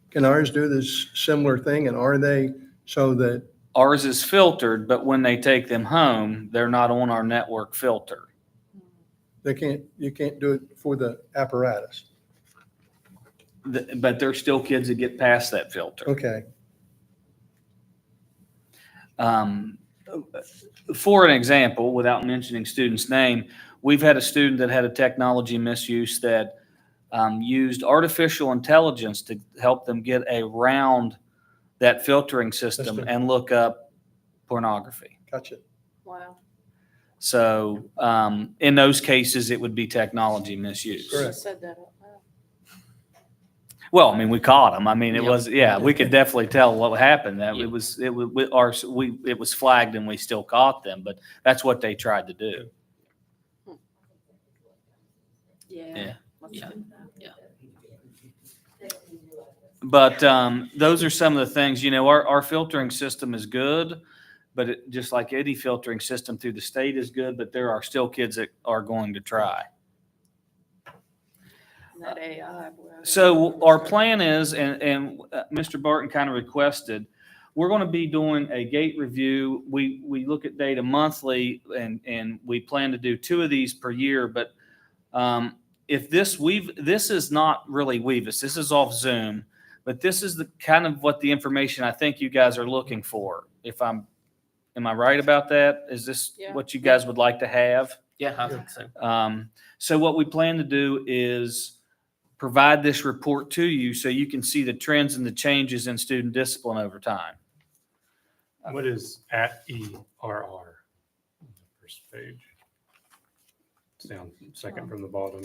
can ours do this similar thing? And are they so that Ours is filtered, but when they take them home, they're not on our network filter. you can't do it for the apparatus? But there's still kids that get past that filter. Okay. For an example, without mentioning student's name, we've had a student that had a technology misuse that used artificial intelligence to help them get around that filtering system and look up pornography. Gotcha. Wow. So in those cases, it would be technology misuse. Correct. You said that out loud. Well, I mean, we caught him. I mean, it was, we could definitely tell what happened. That Yeah. it was flagged and we still caught them, but that's what they tried to do. Yeah. Yeah. But those are some of the things, our filtering system is good, but just like any filtering system through the state is good, but there are still kids that are going to try. That AI. So our plan is, and Mr. Barton kind of requested, we're going to be doing a gate review. We look at data monthly, and we plan to do 2 of these per year. But if this is not really WEVAS, this is off Zoom, but this is the kind of what the information I think you guys are looking for. Am I right about that? Is this what you guys would like to have? Yeah, I think so. So what we plan to do is provide this report to you so you can see the trends and the changes in student discipline over time. What is @ERR? First page. It's down second from the bottom.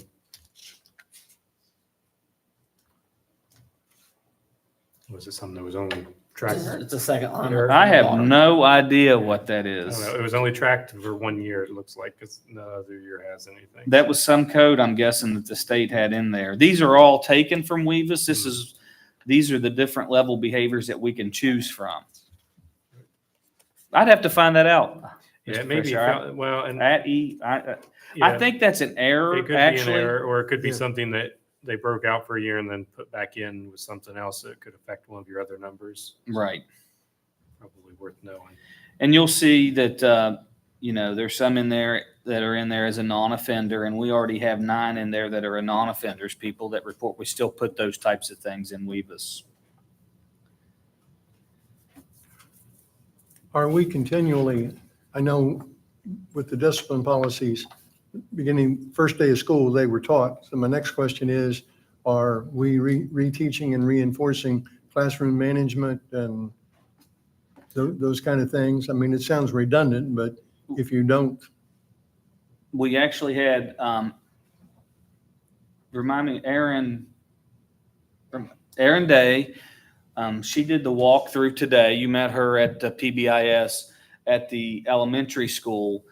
Was it something that was only tracked? It's the second line. I have no idea what that I is. don't know. It was only tracked for 1 year, it looks like, because no other year has anything. That was some code, I'm guessing, that the state had in there. These are all taken from WEVAS. These are the different level behaviors that we can choose from. I'd have to find that out. Yeah, Mr. maybe. Fisher. Well, and I yeah, think that's an error, it could actually. be an error, or it could be Yeah. something that they broke out for a year and then put back in with something else that could affect one of your other numbers. Right. Probably worth knowing. And you'll see that, there's some in there that are in there as a non-offender, and we already have 9 in there that are non-offenders, people that report. We still put those types of things in WEVAS. Are we continually, I know with the discipline policies, beginning first day of school, they were taught. So my next question is, are we reteaching and reinforcing classroom management and those kind of things? I mean, it sounds redundant, but if you don't. We actually had, remind me, Erin Day. She did the walkthrough today. You met her at the PBIS at the elementary school.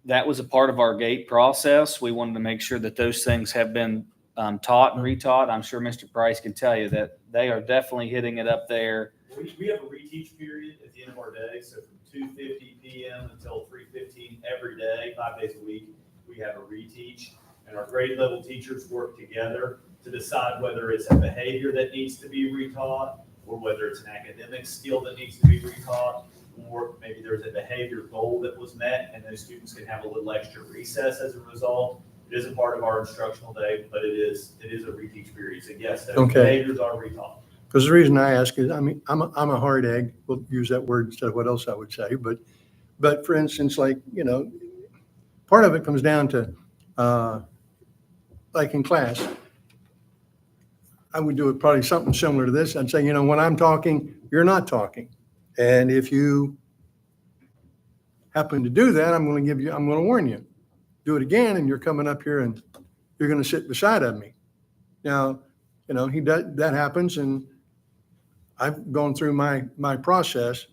That was a part of our gate process. We wanted to make sure that those things have been taught and retaught. I'm sure Mr. Price can tell you that they are definitely hitting it up there. We have a reteach period at the end of our day, so from 2:50 p.m. until 3:15 every day, 5 days a week, we have a reteach. And our grade level teachers work together to decide whether it's a behavior that needs to be retaught, or whether it's an academic skill that needs to be retaught, or maybe there's a behavior goal that was met and those students can have a little extra recess as a result. It is a part of our instructional day, but it is a reteach period. So yes, those Okay. behaviors are retaught. Because the reason I ask is, I mean, I'm a hard egg. We'll use that word instead of what else I would say. But for instance, like, part of it comes down to, like in class, I would do it probably something similar to this. I'd say, when I'm talking, you're not talking. And if you happen to do that, I'm going to warn you. Do it again, and you're coming up here and you're going to sit beside of me. Now, that happens, and I've gone through my process.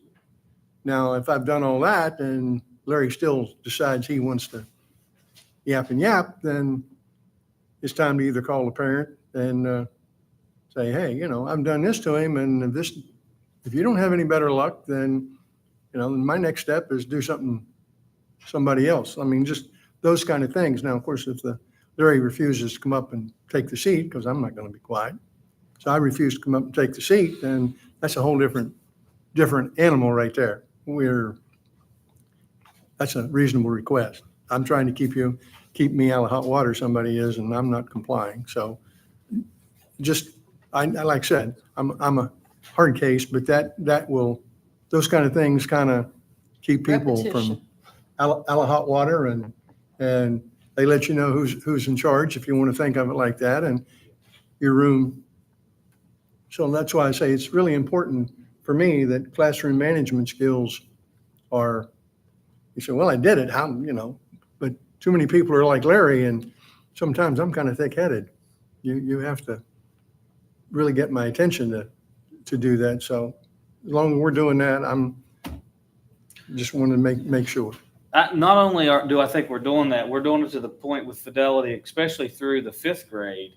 Now, if I've done all that and Larry still decides he wants to yap and yap, then it's time to either call the parent and say, hey, I've done this to him, and if you don't have any better luck, then, my next step is do somebody else. I mean, just those kind of things. Now, of course, if Larry refuses to come up and take the seat, because I'm not going to be quiet, so I refuse to come up and take the seat, then that's a whole different animal right there. That's a reasonable request. I'm trying to keep me out of hot water, somebody is, and I'm not complying. So I like I said, I'm a hard case, but those kind of things kind of keep people from Repetition. out of hot water, and they let you know who's in charge, if you want to think of it like that, and your room. So that's why I say it's really important for me that classroom management skills are, you say, well, I did it, how, but too many people are like Larry, and sometimes I'm kind of thick-headed. You have to really get my attention to do that. So as long as we're doing that, I'm just want to make sure. Not only do I think we're doing that, we're doing it to the point with Fidelity, especially through the 5th grade.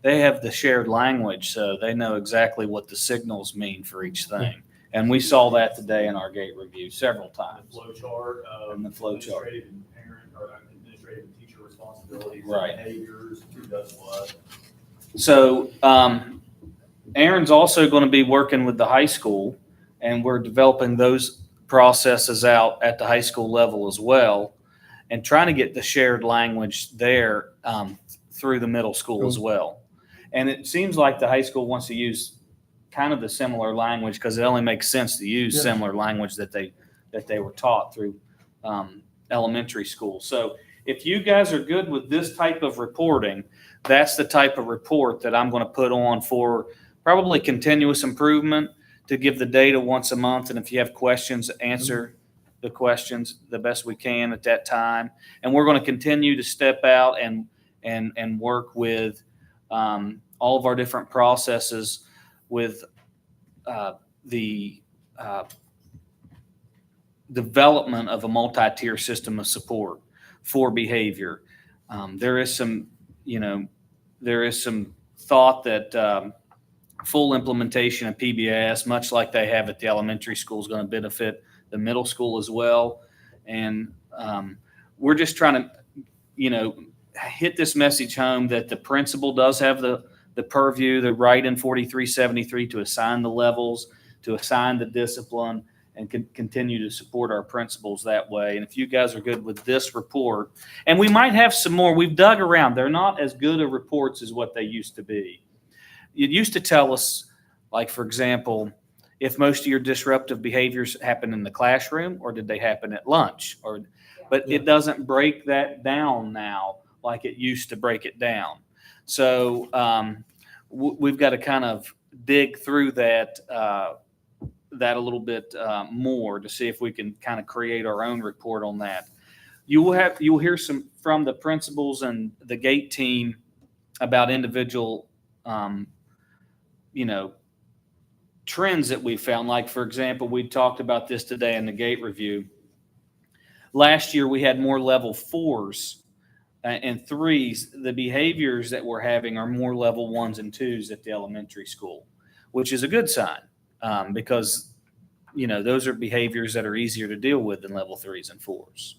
They have the shared language, so they know exactly what the signals mean for each thing. And we saw that today in our gate review several The times. flow chart of And the flow chart. administrative and parent, or administrative and teacher responsibilities, Right. behaviors, who does what. So Aaron's also going to be working with the high school, and we're developing those processes out at the high school level as well, and trying to get the shared language there through the middle school as well. And it seems like the high school wants to use kind of the similar language because it only makes sense to use Yeah. similar language that they were taught through elementary school. So if you guys are good with this type of reporting, that's the type of report that I'm going to put on for probably continuous improvement, to give the data once a month. And if you have questions, answer the questions the best we can at that time. And we're going to continue to step out and work with all of our different processes with the development of a multi-tier system of support for behavior. There is some thought that full implementation of PBS, much like they have at the elementary school, is going to benefit the middle school as well. And we're just trying to, hit this message home that the principal does have the purview, the right in 4373 to assign the levels, to assign the discipline, and continue to support our principals that way. And if you guys are good with this report, and we might have some more, we've dug around. They're not as good of reports as what they used to be. It used to tell us, like, for example, if most of your disruptive behaviors happen in the classroom, or did they happen at lunch? But it doesn't break that down now like it used to break it down. So we've got to kind of dig through that a little bit more to see if we can kind of create our own report on that. You'll hear some from the principals and the gate team about individual trends that we found. Like, for example, we talked about this today in the gate review. Last year, we had more level 4s and threes, the behaviors that we're having are more level ones and twos at the elementary school, which is a good sign, because, those are behaviors that are easier to deal with than level threes and fours.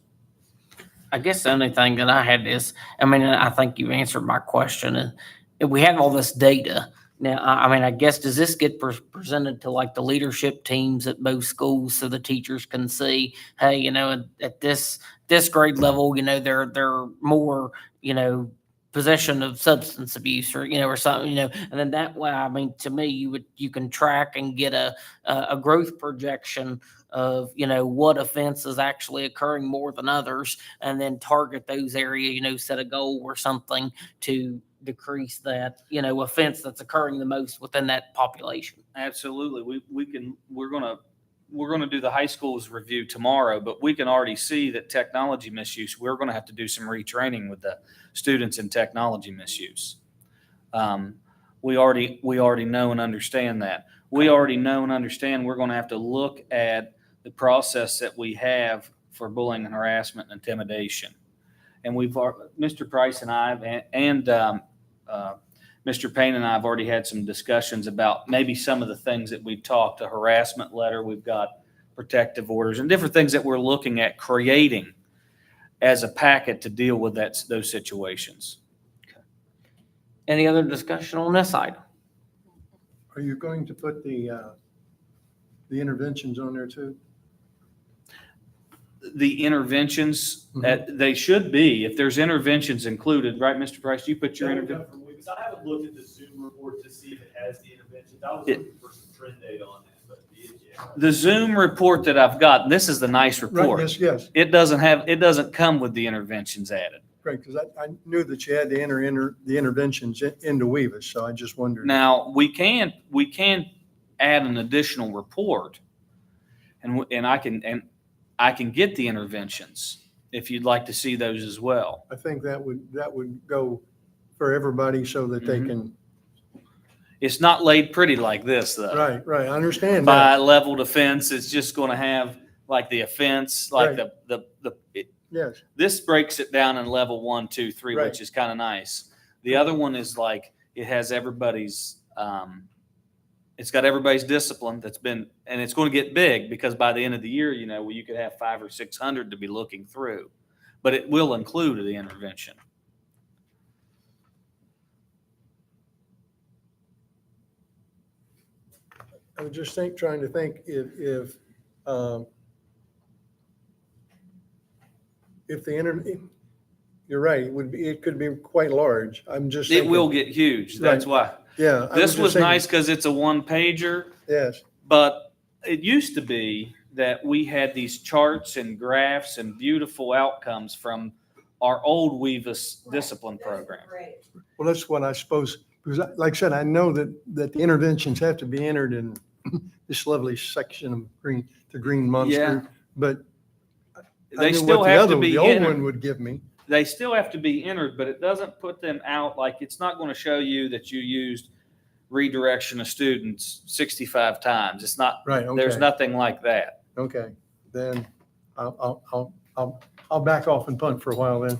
I guess the only thing that I had is, I think you answered my question. We have all this data. Now, I guess, does this get presented to like the leadership teams at both schools so the teachers can see, hey, at this grade level, they're more, possession of substance abuse or something, and then that way, to me, you can track and get a growth projection of, what offense is actually occurring more than others, and then target those areas, set a goal or something to decrease that, offense that's occurring the most within that population. Absolutely. We're going to do the high school's review tomorrow, but we can already see that technology misuse, we're going to have to do some retraining with the students in technology misuse. We already know and understand that. We already know and understand we're going to have to look at the process that we have for bullying and harassment and intimidation. And Mr. Price and I and Mr. Payne and I have already had some discussions about maybe some of the things that we've talked, a harassment letter, we've got protective orders and different things that we're looking at creating as a packet to deal with those situations. Any other discussion on this item? Are you going to put the interventions on there too? The interventions, they should be, if there's interventions included, right, Mr. Price, you put your intervention. I haven't looked at the Zoom report to see if it has the interventions. I was looking for some trend data on that, but the Zoom report that I've got, and this is the nice report. Right, yes. It doesn't come with the interventions added. Right, because I knew that you had to enter the interventions into Weavis, so I just wondered. Now, we can add an additional report, and I can get the interventions if you'd like to see those as well. I think that would go for everybody so that they can. It's not laid pretty like this, though. Right, I understand By that. leveled offense, it's just going to have like the offense, like Right. Yes, this breaks it down in level 1, 2, 3, Right. which is kind of nice. The other one is like, it has everybody's, it's got everybody's discipline and it's going to get big because by the end of the year, you could have 500 or 600 to be looking through, but it will include the intervention. I was just trying to think if you're right, it could be quite large. I'm just It thinking. will get huge. That's why. Yeah. This was nice because it's a one pager, Yes, but it used to be that we had these charts and graphs and beautiful outcomes from our old Weavis discipline program. well, that's what I suppose, because like I said, I know that the interventions have to be entered in this lovely section of the green monster. Yeah. But I They knew still what have to be the old entered. one would give me. They still have to be entered, but it doesn't put them out. Like, it's not going to show you that you used redirection of students 65 times. It's not, Right, okay. There's nothing like that. Okay, then I'll back off and punt for a while then.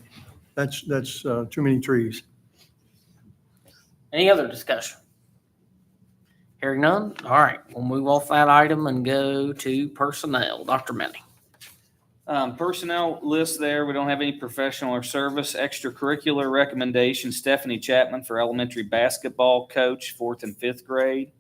That's too many trees. Any other discussion? Hearing none? All right, we'll move off that item and go to personnel. Dr. Manning. Personnel list there, we don't have any professional or service. Extracurricular recommendation, Stephanie Chapman for elementary basketball coach, 4th and 5th grade.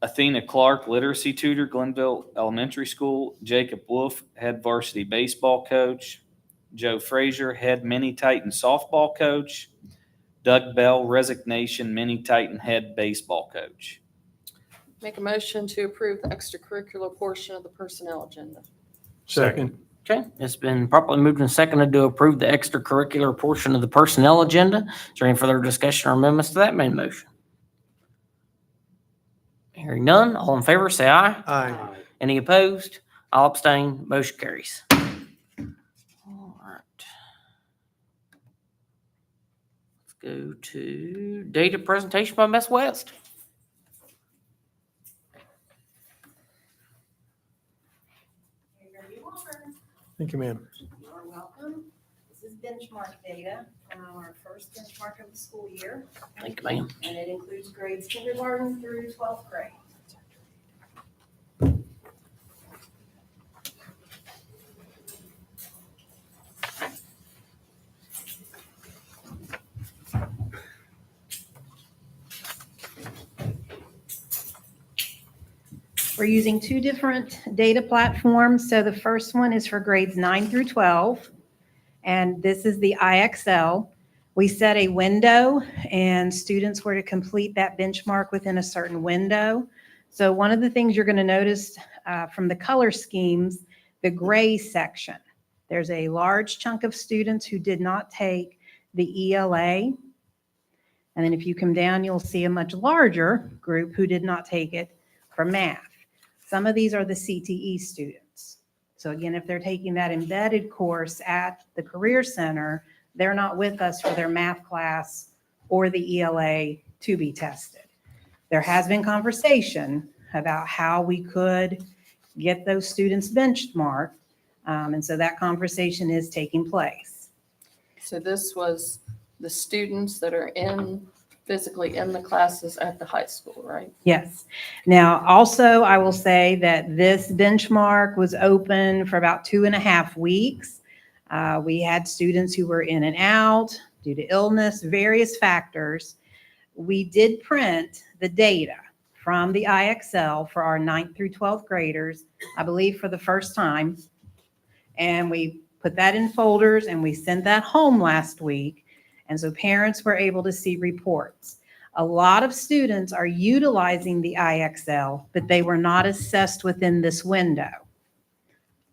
Athena Clark, literacy tutor, Glenville Elementary School. Jacob Wolf, head varsity baseball coach. Joe Frazier, head mini Titan softball coach. Doug Bell, resignation, mini Titan head baseball coach. Make a motion to approve the extracurricular portion of the personnel agenda. Second. Okay, it's been properly moved and seconded to approve the extracurricular portion of the personnel agenda. Is there any further discussion or amendments to that main motion? Hearing none, all in favor, say aye. Aye. Any opposed? I'll abstain. Motion carries. All right. Let's go to data presentation by Ms. West. Thank you, ma'am. You're welcome. is benchmark data from our first benchmark of the school year, Thank you, ma'am. and it includes grades kindergarten through 12th grade. We're using two different data platforms. So the first one is for grades 9 through 12, and this is the IXL. We set a window, and students were to complete that benchmark within a certain window. So one of the things you're going to notice from the color schemes, the gray section, there's a large chunk of students who did not take the ELA. And then if you come down, you'll see a much larger group who did not take it for math. Some of these are the CTE students. So again, if they're taking that embedded course at the Career Center, they're not with us for their math class or the ELA to be tested. There has been conversation about how we could get those students benchmarked. And so that conversation is taking place. So this was the students that are physically in the classes at the high school, right? Yes. Now, also, I will say that this benchmark was open for about 2.5 weeks. We had students who were in and out due to illness, various factors. We did print the data from the IXL for our 9th through 12th graders, I believe for the first time. And we put that in folders and we sent that home last week. And so parents were able to see reports. A lot of students are utilizing the IXL, but they were not assessed within this window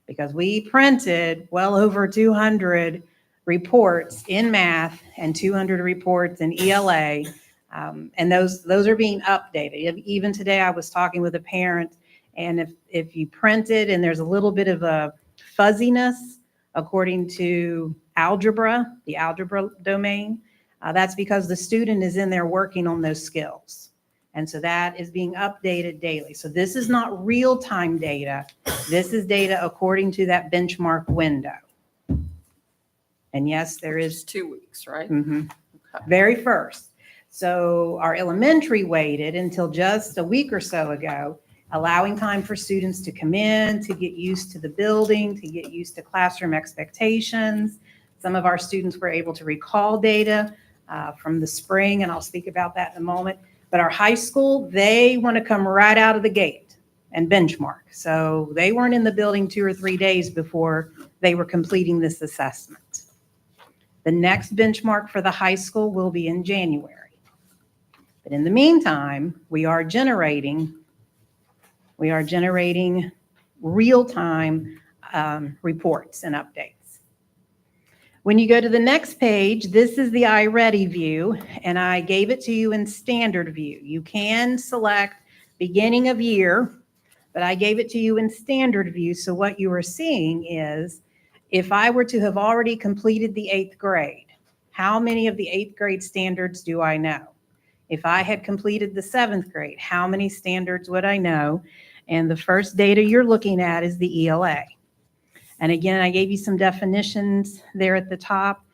because we printed well over 200 reports in math and 200 reports in ELA. And those are being updated. Even today, I was talking with a parent, and if you print it and there's a little bit of a fuzziness according to algebra, the algebra domain, that's because the student is in there working on those skills. And so that is being updated daily. So this is not real-time data. This is data according to that benchmark window. And yes, there Which is 2 weeks, right? Mhm. Okay. Very first. So our elementary waited until just a week or so ago, allowing time for students to come in, to get used to the building, to get used to classroom expectations. Some of our students were able to recall data from the spring, and I'll speak about that in a moment. But our high school, they want to come right out of the gate and benchmark. So they weren't in the building 2 or 3 days before they were completing this assessment. The next benchmark for the high school will be in January. But in the meantime, we are generating real-time reports and updates. When you go to the next page, this is the iReady view, and I gave it to you in standard view. You can select beginning of year, but I gave it to you in standard view. So what you are seeing is if I were to have already completed the 8th grade, how many of the 8th grade standards do I know? If I had completed the 7th grade, how many standards would I know? And the first data you're looking at is the ELA. And again, I gave you some definitions there at the top.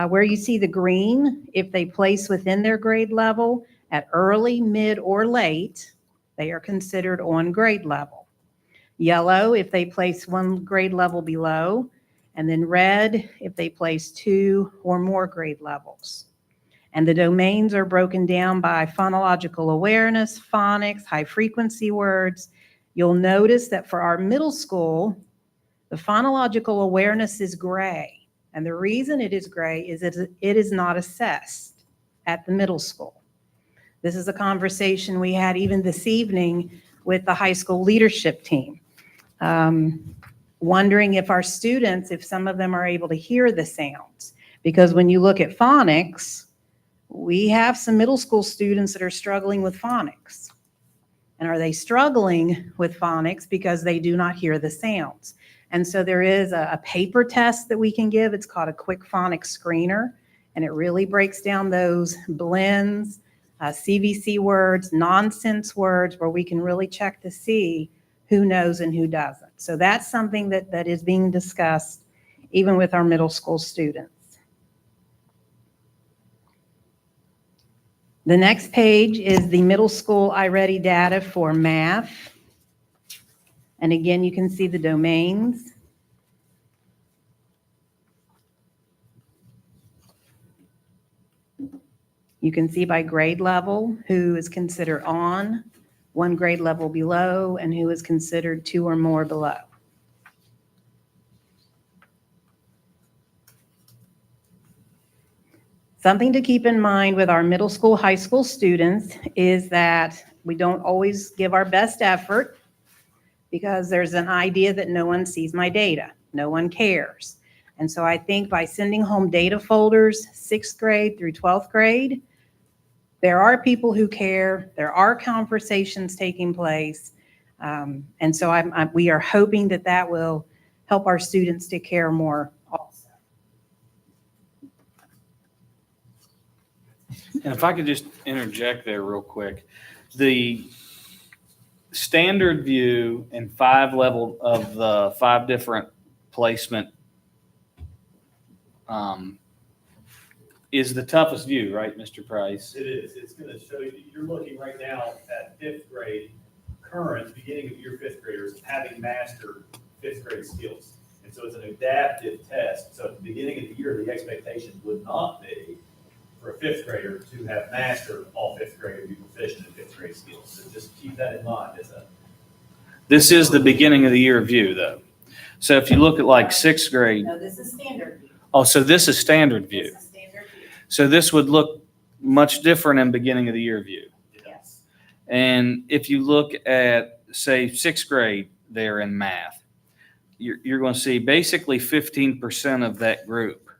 Where you see the green, if they place within their grade level at early, mid, or late, they are considered on grade level. Yellow, if they place one grade level below, and then red, if they place 2 or more grade levels. And the domains are broken down by phonological awareness, phonics, high frequency words. You'll notice that for our middle school, the phonological awareness is gray. And the reason it is gray is that it is not assessed at the middle school. This is a conversation we had even this evening with the high school leadership team, wondering if our students, if some of them are able to hear the sounds. Because when you look at phonics, we have some middle school students that are struggling with phonics. And are they struggling with phonics because they do not hear the sounds? And so there is a paper test that we can give. It's called a quick phonics screener. And it really breaks down those blends, CVC words, nonsense words, where we can really check to see who knows and who doesn't. So that's something that is being discussed even with our middle school students. The next page is the middle school iReady data for math. And again, you can see the domains. You can see by grade level who is considered on, one grade level below, and who is considered 2 or more below. Something to keep in mind with our middle school, high school students is that we don't always give our best effort because there's an idea that no one sees my data, no one cares. And so I think by sending home data folders, 6th grade through 12th grade, there are people who care, there are conversations taking place. And so we are hoping that that will help our students to care more also. And if I could just interject there real quick, the standard view and 5 level of the 5 different placement is the toughest view, right, Mr. Price? It is. It's going to show you, you're looking right now at 5th grade, current, beginning of year 5th graders having mastered 5th grade skills. And so it's an adaptive test. So at the beginning of the year, the expectation would not be for a 5th grader to have mastered all 5th grade or be proficient in 5th grade skills. So just keep that in mind This is the beginning of the year view, though. So if you look at like 6th grade, No, this is standard view. oh, so this is standard view. This is standard view. So this would look much different in beginning of the year view. Yes. And if you look at, say, 6th grade there in math, you're going to see basically 15% of that group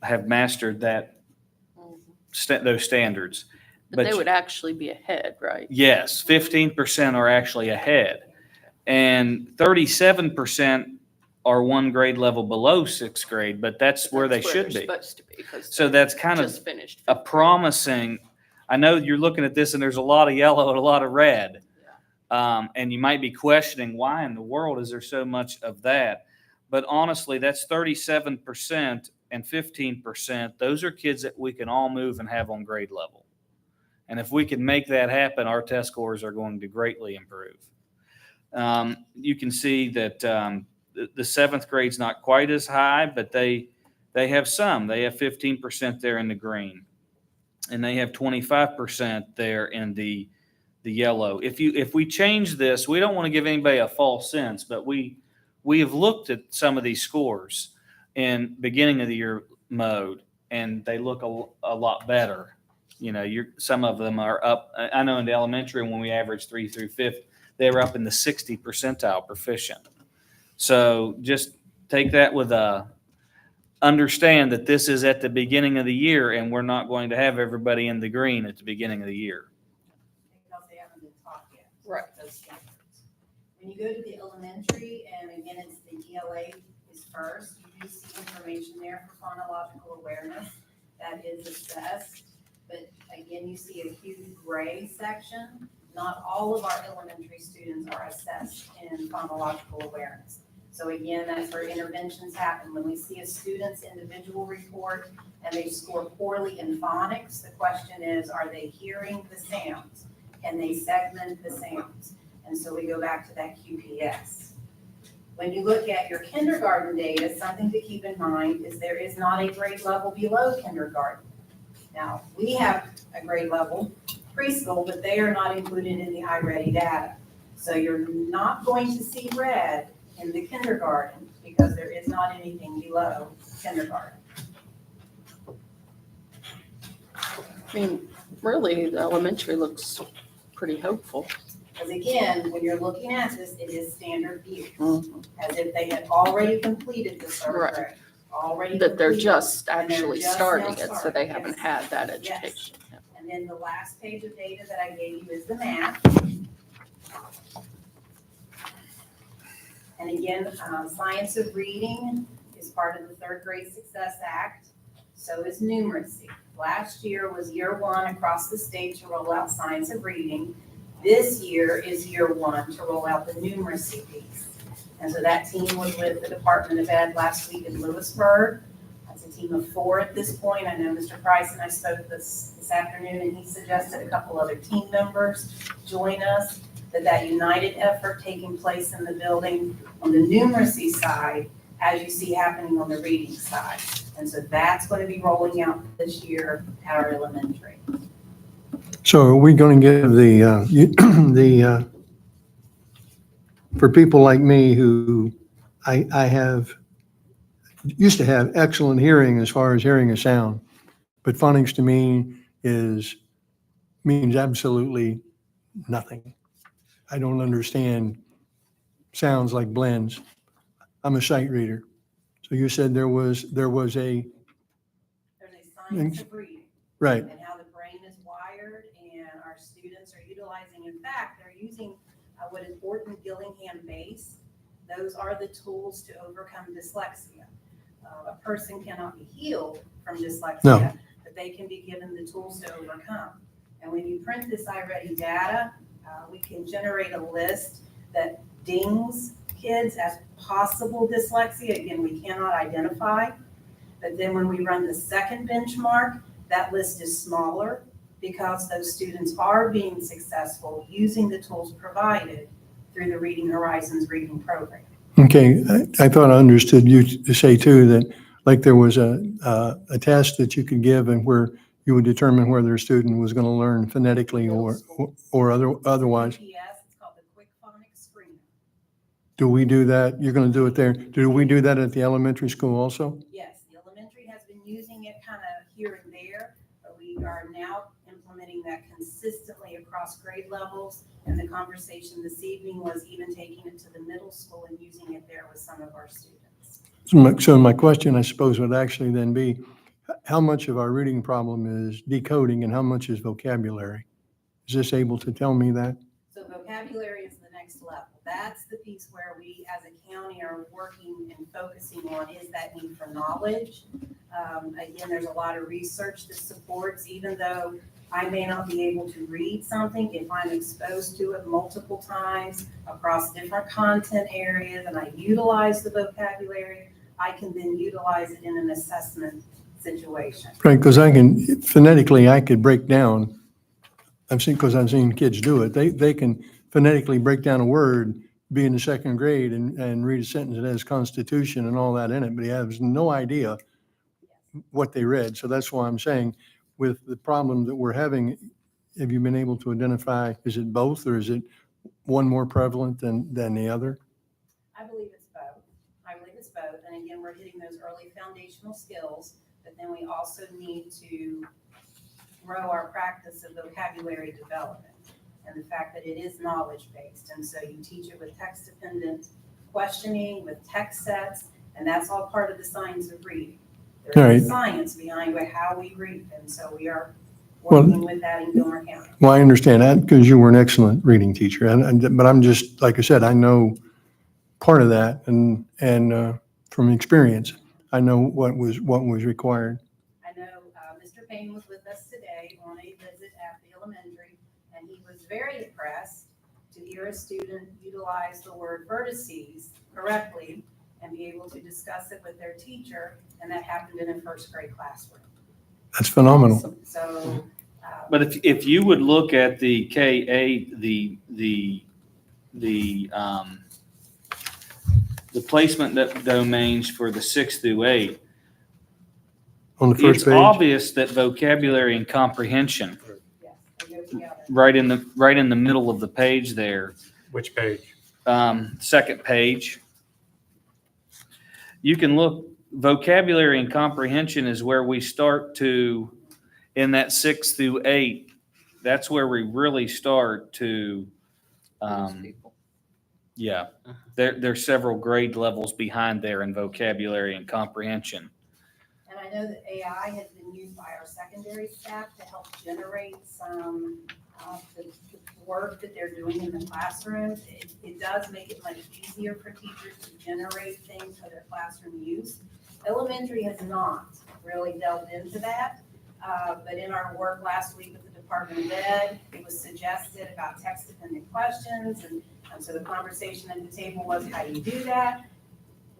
have mastered those standards. But they would actually be ahead, right? Yes, 15% are actually ahead. And 37% are 1 grade level below 6th grade, but that's where they should they're be. supposed to be, 'cause So that's kind of just finished. a promising, I know you're looking at this and there's a lot of yellow and a lot of red. And you might be questioning, why in the world is there so much of that? But honestly, that's 37% and 15%. Those are kids that we can all move and have on grade level. And if we can make that happen, our test scores are going to greatly improve. You can see that the 7th grade's not quite as high, but they have some. They have 15% there in the green, and they have 25% there in the yellow. If we change this, we don't want to give anybody a false sense, but we have looked at some of these scores in beginning of the year mode, and they look a lot better. You know, some of them are up. I know in the elementary, when we averaged 3 through 5th, they were up in the 60 percentile proficient. So just take that with understand that this is at the beginning of the year, and we're not going to have everybody in the green at the beginning of the year. Because they haven't been taught yet. Right. Those standards. When you go to the elementary, and again, it's the ELA is first, you do see information there for phonological awareness that is assessed. But again, you see a huge gray section. Not all of our elementary students are assessed in phonological awareness. So again, that's where interventions happen. When we see a student's individual report and they score poorly in phonics, the question is, are they hearing the sounds? Can they segment the sounds? And so we go back to that QPS. When you look at your kindergarten data, something to keep in mind is there is not a grade level below kindergarten. Now, we have a grade level preschool, but they are not included in the iReady data. So you're not going to see red in the kindergarten because there is not anything below kindergarten. I mean, really, the elementary looks pretty hopeful. Because again, when you're looking at this, it is standard view, Mhm. as if they had already completed the 3rd Right. grade, already That they're completed. just And they're actually just starting now it, so starting, they haven't yes. had that Yes. education. And then the last page of data that I gave you is the math. And again, science of reading is part of the 3rd Grade Success Act. So is numeracy. Last year was year 1 across the state to roll out science of reading. This year is year 1 to roll out the numeracy piece. And so that team was with the Department of Ed last week in Lewisburg. That's a team of 4 at this point. I know Mr. Price and I spoke this afternoon, and he suggested a couple other team members join us, that united effort taking place in the building on the numeracy side, as you see happening on the reading side. And so that's going to be rolling out this year at our elementary. So are we going to give for people like me who I used to have excellent hearing as far as hearing a sound, but phonics to me means absolutely nothing. I don't understand sounds like blends. I'm a sight reader. So you said there was a, There's a science of reading. right, And how the brain is wired, and our students are utilizing, in fact, they're using what is Orton-Gillingham base. Those are the tools to overcome dyslexia. A person cannot be healed from dyslexia, No. but they can be given the tools to overcome. And when you print this iReady data, we can generate a list that dings kids as possible dyslexia. Again, we cannot identify. But then when we run the second benchmark, that list is smaller because those students are being successful using the tools provided through the Reading Horizons reading program. okay. I thought I understood you to say too that like there was a test that you could give and where you would determine whether a student was going to learn phonetically or otherwise. It's called the Quick Phonics Screener. Do we do that? You're going to do it there. Do we do that at the elementary school also? Yes, the elementary has been using it kind of here and there, but we are now implementing that consistently across grade levels. And the conversation this evening was even taking it to the middle school and using it there with some of our students. So my question, I suppose, would actually then be, how much of our reading problem is decoding and how much is vocabulary? Is this able to tell me that? So vocabulary is the next level. That's the piece where we as a county are working and focusing on is that need for knowledge. Again, there's a lot of research that supports, even though I may not be able to read something, if I'm exposed to it multiple times across different content areas and I utilize the vocabulary, I can then utilize it in an assessment situation. Right, because phonetically, I could break down, I've seen kids do it. They can phonetically break down a word, be in the second grade and read a sentence that has constitution and all that in it, but he has no idea what they read. So that's why I'm saying with the problem that we're having, have you been able to identify, is it both or is it one more prevalent than the other? I believe it's both. And again, we're hitting those early foundational skills, but then we also need to grow our practice of vocabulary development and the fact that it is knowledge-based. And so you teach it with text-dependent questioning, with text sets, and that's all part of the science of reading. There is a science behind how we read, and so we are working with that in Gilmer County. Well, I understand that because you were an excellent reading teacher, but I'm just, like I said, I know part of that and from experience, I know what was required. I know Mr. Payne was with us today on a visit at the elementary, and he was very impressed to hear a student utilize the word vertices correctly and be able to discuss it with their teacher, and that happened in a first grade classroom. That's phenomenal. So, But if you would look at the KA, the placement domains for the 6 through 8, On the first it's page, obvious that vocabulary and comprehension, yes, they go together. right in the middle of the page there, Which page? second page. You can look, vocabulary and comprehension is where we start to, in that 6 through 8, that's where we really start to, yeah. There's several grade levels behind there in vocabulary and comprehension. And I know that AI has been used by our secondary staff to help generate some the work that they're doing in the classrooms. It does make it much easier for teachers to generate things for their classroom use. Elementary has not really delved into that, but in our work last week with the Department of Ed, it was suggested about text-dependent questions, and so the conversation at the table was how do you do that?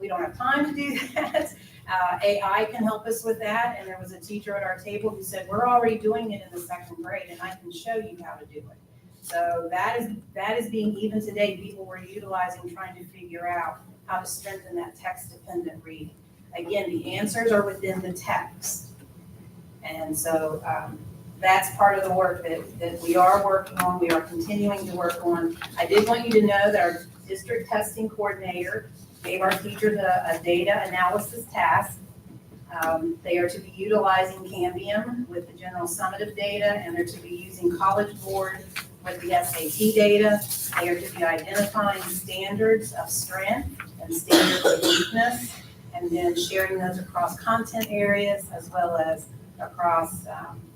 we don't have time to do that. AI can help us with that. And there was a teacher at our table who said, we're already doing it in the second grade and I can show you how to do it. So that is being, even today, people were utilizing, trying to figure out how to strengthen that text-dependent reading. Again, the answers are within the text. And so that's part of the work that we are working on, we are continuing to work on. I did want you to know that our district testing coordinator gave our teachers a data analysis task. They are to be utilizing Cambium with the general summative data, and they're to be using College Board with the SAT data. They are to be identifying standards of strength and standards of weakness, and then sharing those across content areas as well as across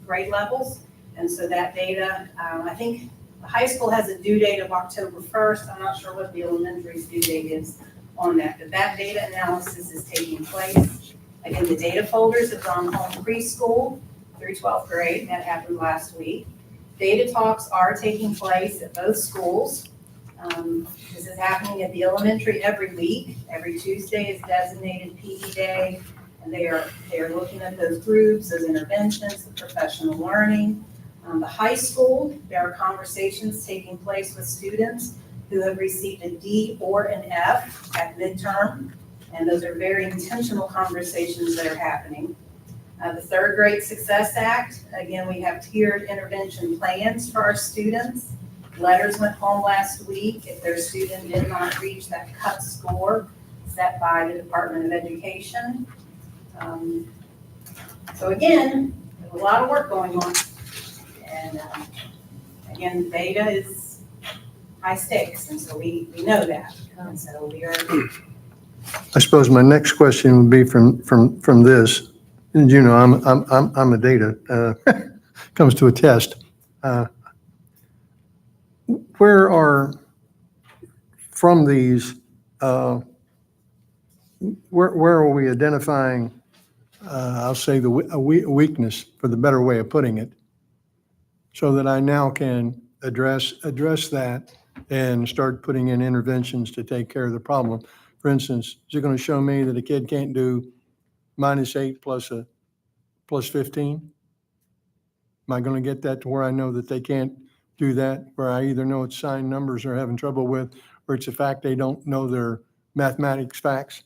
grade levels. And so that data, I think the high school has a due date of October 1st. I'm not sure what the elementary's due date is on that, but that data analysis is taking place. Again, the data folders have gone home preschool through 12th grade. That happened last week. Data talks are taking place at both schools. This is happening at the elementary every week. Every Tuesday is designated PE day, and they are looking at those groups, those interventions, the professional learning. The high school, there are conversations taking place with students who have received a D or an F at midterm, and those are very intentional conversations that are happening. The Third Grade Success Act, again, we have tiered intervention plans for our students. Letters went home last week if their student did not reach that cut score set by the Department of Education. So again, there's a lot of work going on. And again, data is high stakes, and so we know that. And so we are. I suppose my next question would be from this. And you know, I'm a data, comes to a test. Where are, from these, where are we identifying, I'll say a weakness, for the better way of putting it, so that I now can address that and start putting in interventions to take care of the problem? For instance, is it going to show me that a kid can't do -8 plus 15? Am I going to get that to where I know that they can't do that, where I either know it's signed numbers they're having trouble with, or it's a fact they don't know their mathematics facts?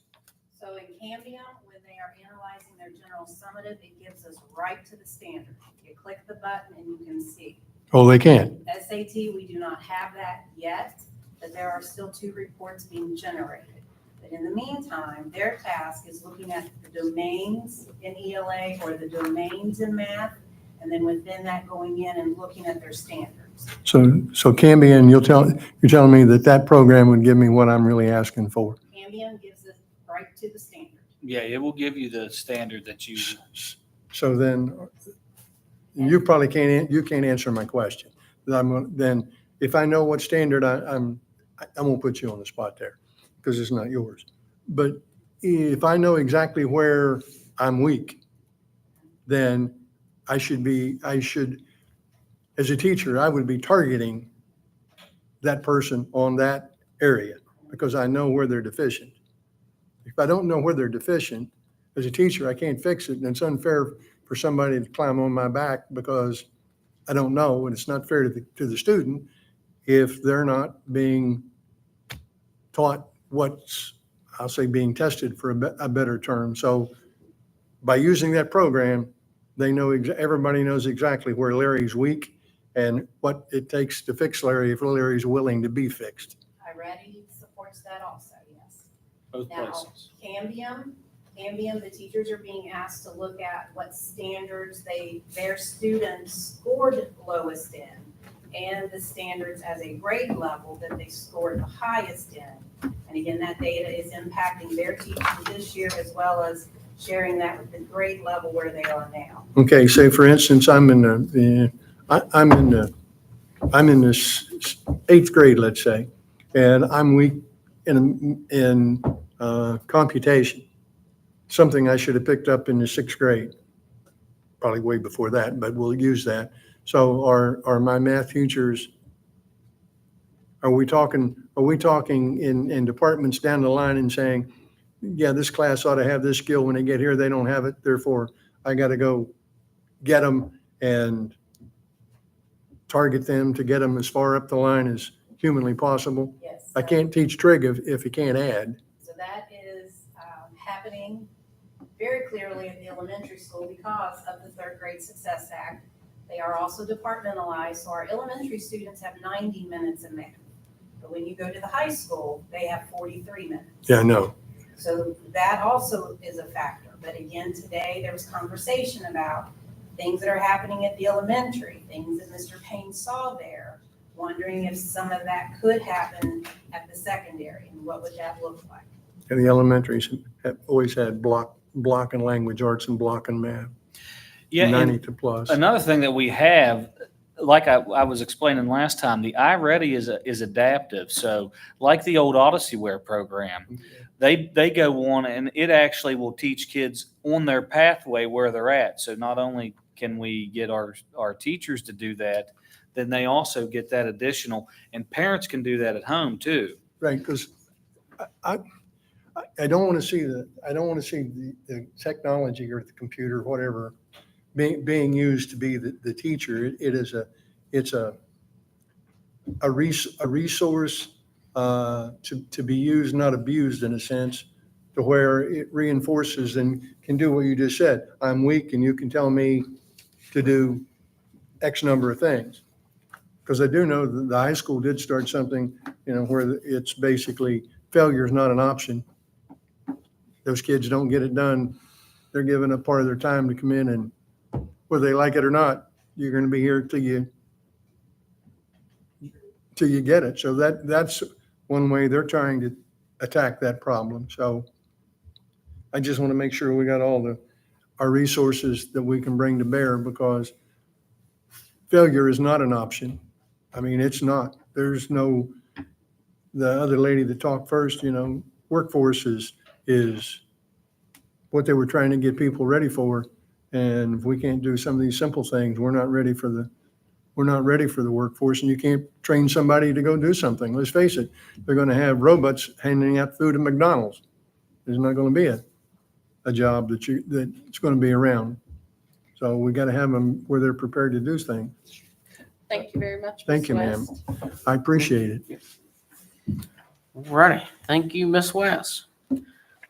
So in Cambium, when they are analyzing their general summative, it gives us right to the standard. You click the button and you can see. Oh, they can't. SAT, we do not have that yet, but there are still 2 reports being generated. But in the meantime, their task is looking at the domains in ELA or the domains in math, and then within that going in and looking at their standards. So Cambium, you're telling me that program would give me what I'm really asking for? Cambium gives us right to the standard. Yeah, it will give you the standard that you. So then, you probably can't answer my question. Then if I know what standard I won't put you on the spot there because it's not yours. But if I know exactly where I'm weak, then I should, as a teacher, I would be targeting that person on that area because I know where they're deficient. If I don't know where they're deficient, as a teacher, I can't fix it, and it's unfair for somebody to climb on my back because I don't know, and it's not fair to the student if they're not being taught what's, I'll say, being tested, for a better term. So by using that program, they know, everybody knows exactly where Larry's weak and what it takes to fix Larry if Larry's willing to be fixed. iReady supports that also, yes. Both Now, places. Cambium, the teachers are being asked to look at what standards their students scored lowest in, and the standards as a grade level that they scored the highest in. And again, that data is impacting their teachers this year, as well as sharing that with the grade level where they are now. Okay, say for instance, I'm in the 8th grade, let's say, and I'm weak in computation, something I should have picked up in the 6th grade, probably way before that, but we'll use that. So are my math teachers, are we talking in departments down the line and saying, yeah, this class ought to have this skill. When they get here, they don't have it. Therefore, I got to go get them and target them to get them as far up the line as humanly possible. Yes. I can't teach trig if you can't add. So that is happening very clearly at the elementary school because of the Third Grade Success Act. They are also departmentalized, so our elementary students have 90 minutes in math. But when you go to the high school, they have 43 minutes. Yeah, no. So that also is a factor. But again, today there was conversation about things that are happening at the elementary, things that Mr. Payne saw there, wondering if some of that could happen at the secondary and what would that look like? And the elementaries have always had block and language arts and block and math. Yeah, 90 to plus. another thing that we have, like I was explaining last time, the iReady is adaptive. So like the old OdysseyWare program, they go on and it actually will teach kids on their pathway where they're at. So not only can we get our teachers to do that, then they also get that additional, and parents can do that at home too. Right, because I don't want to see the technology or the computer, whatever, being used to be the teacher. It's a resource to be used, not abused in a sense, to where it reinforces and can do what you just said. I'm weak and you can tell me to do X number of things. Because I do know that the high school did start something, where it's basically failure is not an option. Those kids don't get it done. They're given a part of their time to come in, and whether they like it or not, you're going to be here till you get it. So that's one way they're trying to attack that problem. So I just want to make sure we got all our resources that we can bring to bear, because failure is not an option. I mean, it's not. There's no, the other lady that talked first, workforce is what they were trying to get people ready for. And if we can't do some of these simple things, we're not ready for the workforce, and you can't train somebody to go do something. Let's face it, they're going to have robots handing out food at McDonald's. There's not going to be a job that's going to be around. So we got to have them where they're prepared to do things. Thank you very much. Thank Ms. you, ma'am. West. I appreciate it. Righty, thank you, Ms. West.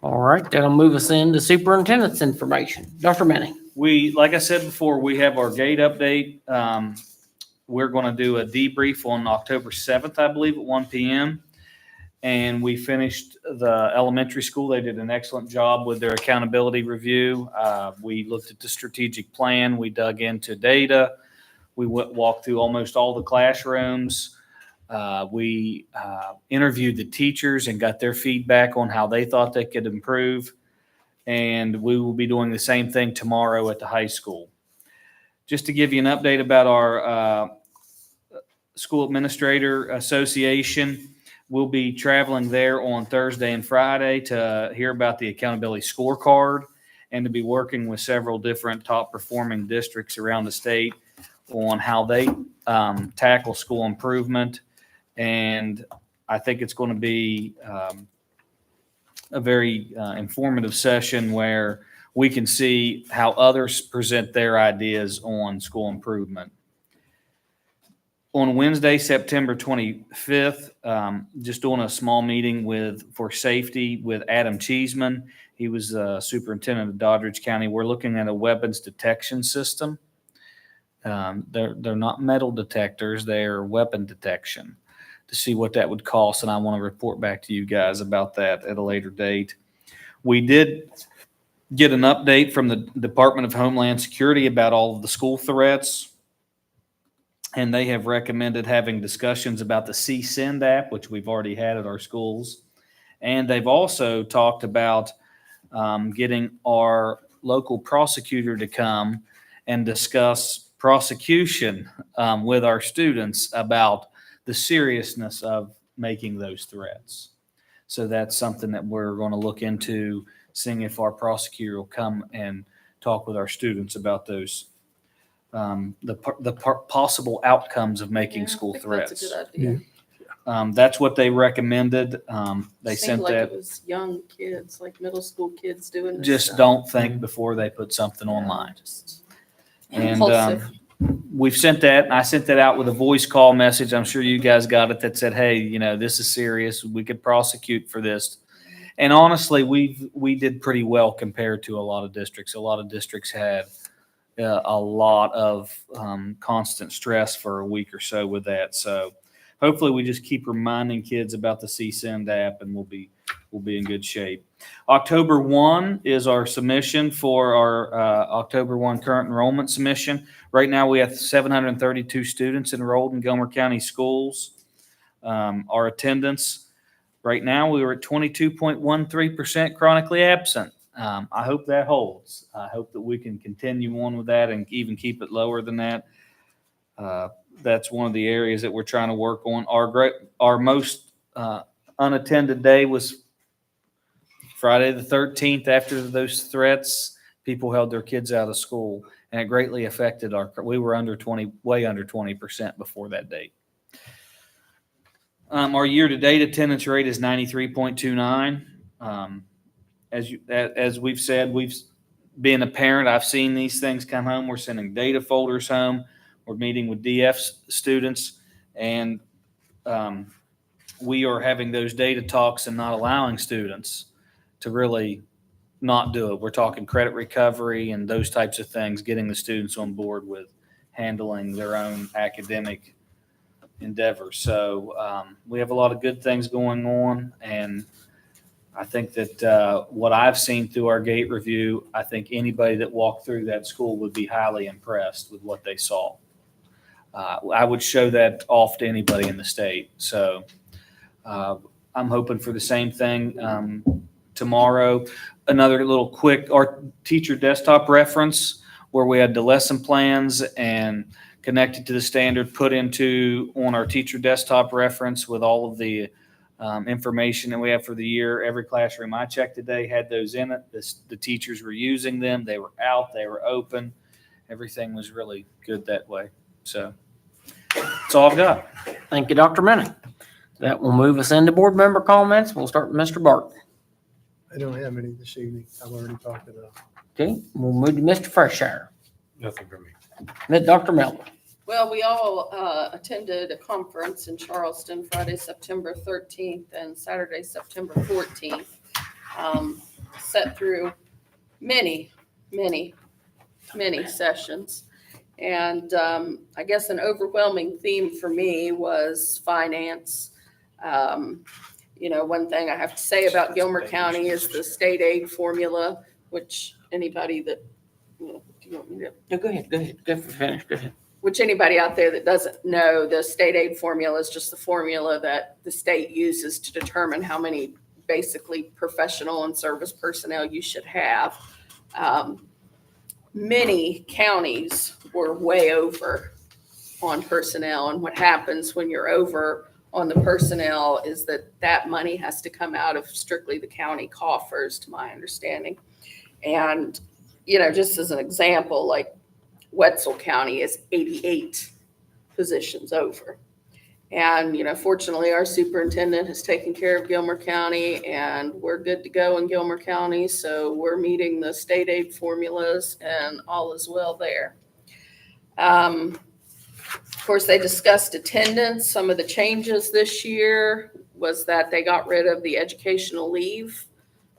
All right, that'll move us into superintendent's information. Dr. Manning. Like I said before, we have our gate update. We're going to do a debrief on October 7th, I believe, at 1 p.m. And we finished the elementary school. They did an excellent job with their accountability review. We looked at the strategic plan. We dug into data. We walked through almost all the classrooms. We interviewed the teachers and got their feedback on how they thought they could improve. And we will be doing the same thing tomorrow at the high school. Just to give you an update about our School Administrator Association, we'll be traveling there on Thursday and Friday to hear about the accountability scorecard and to be working with several different top performing districts around the state on how they tackle school improvement. And I think it's going to be a very informative session where we can see how others present their ideas on school improvement. On Wednesday, September 25th, just doing a small meeting for safety with Adam Cheeseman. He was superintendent of Doddridge County. We're looking at a weapons detection system. They're not metal detectors, they're weapon detection, to see what that would cost. And I want to report back to you guys about that at a later date. We did get an update from the Department of Homeland Security about all of the school threats. And they have recommended having discussions about the CSEND app, which we've already had at our schools. And they've also talked about getting our local prosecutor to come and discuss prosecution with our students about the seriousness of making those threats. So that's something that we're going to look into, seeing if our prosecutor will come and talk with our students about those the possible outcomes of making school threats. That's a good idea. That's what they recommended. They Seemed sent like that. it was young kids, like middle school kids doing this Just stuff. don't think before they put something online. Just And impulsive. we've sent that, and I sent that out with a voice call message. I'm sure you guys got it, that said, hey, this is serious. We could prosecute for this. And honestly, we did pretty well compared to a lot of districts. A lot of districts had a lot of constant stress for a week or so with that. So hopefully we just keep reminding kids about the CSend app, and we'll be in good shape. October 1 is our submission for our October 1 current enrollment submission. Right now we have 732 students enrolled in Gilmer County schools. Our attendance right now, we were at 22.13% chronically absent. I hope that holds. I hope that we can continue on with that and even keep it lower than that. That's one of the areas that we're trying to work on. Our most unattended day was Friday the 13th. After those threats, people held their kids out of school, and it greatly affected we were way under 20% before that date. Our year-to-date attendance rate is 93.29. As we've said, being a parent, I've seen these things come home. We're sending data folders home. We're meeting with DF students, and we are having those data talks and not allowing students to really not do it. We're talking credit recovery and those types of things, getting the students on board with handling their own academic endeavors. So we have a lot of good things going on, and I think that what I've seen through our gate review, I think anybody that walked through that school would be highly impressed with what they saw. I would show that off to anybody in the state. So I'm hoping for the same thing tomorrow. Another little quick, our teacher desktop reference, where we had the lesson plans and connected to the standard, put into on our teacher desktop reference with all of the information that we have for the year. Every classroom I checked today had those in it. The teachers were using them. They were out. They were open. Everything was really good that way. So that's all I've got. Thank you, Dr. Manning. That will move us into board member comments. We'll start with Mr. Barton. I don't have any this evening. I've already talked enough. Okay, we'll move to Mr. Freshire. Nothing for me. Dr. Miller. Well, we all attended a conference in Charleston Friday, September 13th and Saturday, September 14th. Sat through many sessions. And I guess an overwhelming theme for me was finance. One thing I have to say about Gilmer County is the state aid formula, which anybody that, do you want me to? No, go ahead. Go finish. Go ahead. Which anybody out there that doesn't know, the state aid formula is just the formula that the state uses to determine how many basically professional and service personnel you should have. Many counties were way over on personnel, and what happens when you're over on the personnel is that money has to come out of strictly the county coffers, to my understanding. And, just as an example, like Wetzel County is 88 positions over. And, fortunately, our superintendent has taken care of Gilmer County, and we're good to go in Gilmer County. So we're meeting the state aid formulas, and all is well there. Of course, they discussed attendance. Some of the changes this year was that they got rid of the educational leave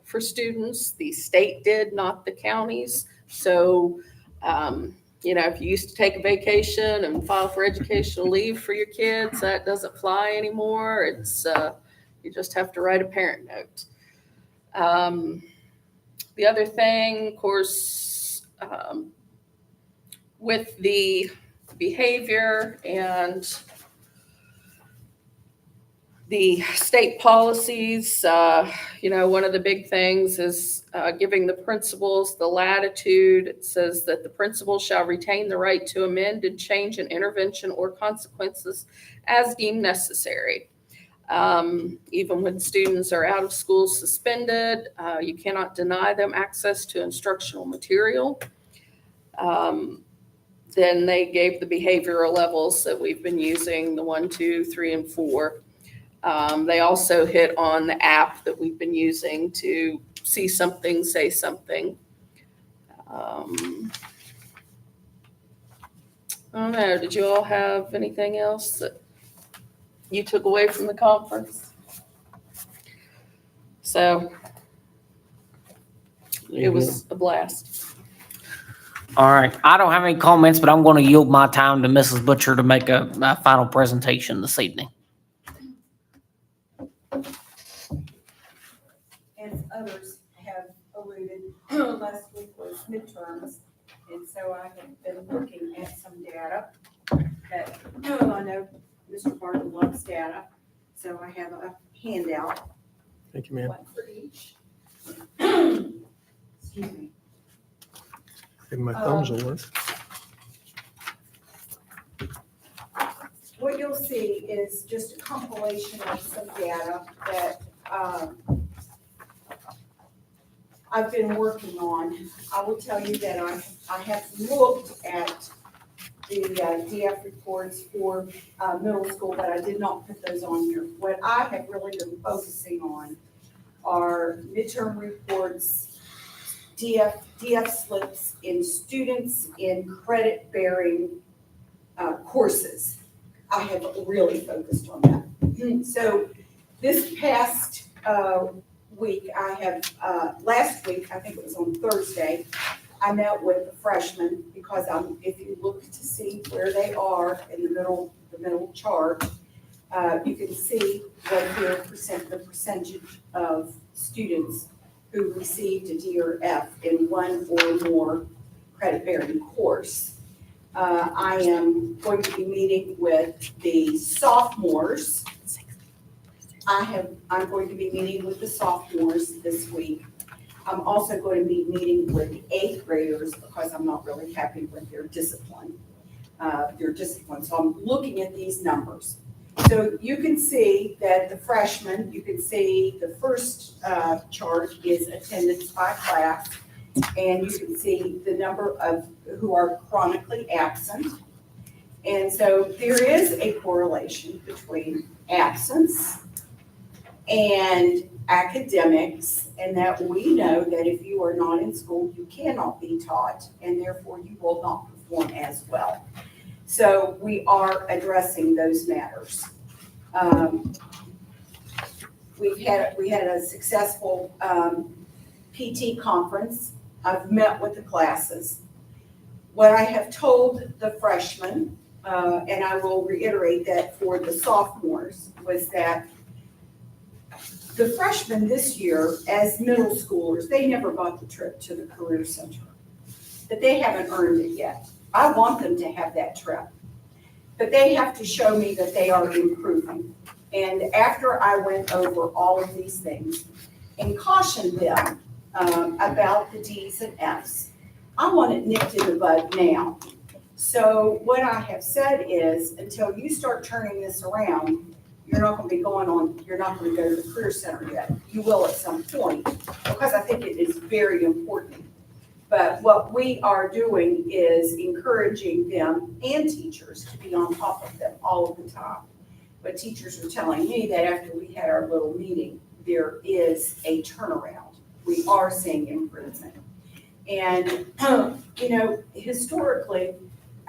for students. The state did, not the counties. So, if you used to take a vacation and file for educational leave for your kids, that doesn't fly anymore. It's you just have to write a parent note. The other thing, of course, with the behavior and the state policies, one of the big things is giving the principals the latitude. It says that the principal shall retain the right to amend and change an intervention or consequences as deemed necessary. Even when students are out of school suspended, you cannot deny them access to instructional material. Then they gave the behavioral levels that we've been using, the 1, 2, 3, and 4. They also hit on the app that we've been using to see something, say something. I don't know, did you all have anything else that you took away from the conference? So it was a blast. All right. I don't have any comments, but I'm going to yield my time to Mrs. Butcher to make a final presentation this evening. As others have alluded, last week was midterms, and so I have been looking at some data that, I know Mr. Barton loves data, so I have a handout, Thank you, ma'am. one for each. Excuse me. Give my thumbs will work. What you'll see is just a compilation of some data that I've been working on. I will tell you that I have looked at the DF reports for middle school, but I did not put those on here. What I have really been focusing on are midterm reports, DF slips in students in credit-bearing courses. I have really focused on that. So this past week, I have, last week, I think it was on Thursday, I met with a freshman because if you look to see where they are in the middle chart, you can see right here the percentage of students who received a D or F in one or more credit-bearing course. I am going to be meeting with the sophomores. I'm going to be meeting with the sophomores this week. I'm also going to be meeting with the 8th graders because I'm not really happy with their discipline. So I'm looking at these numbers. So you can see that the freshmen, you can see the first chart is attendance by class, and you can see the number of who are chronically absent. And so there is a correlation between absence and academics, and that we know that if you are not in school, you cannot be taught, and therefore you will not perform as well. So we are addressing those matters. We had a successful PT conference. I've met with the classes. What I have told the freshmen, and I will reiterate that for the sophomores, was that the freshmen this year, as middle schoolers, they never got the trip to the Career Center. But they haven't earned it yet. I want them to have that trip. But they have to show me that they are improving. And after I went over all of these things and cautioned them about the D's and F's, I want it nipped in the bud now. So what I have said is, until you start turning this around, you're not going to be you're not going to go to the Career Center yet. You will at some point, because I think it is very important. But what we are doing is encouraging them and teachers to be on top of them all of the time. But teachers are telling me that after we had our little meeting, there is a turnaround. We are seeing improvement. And, historically,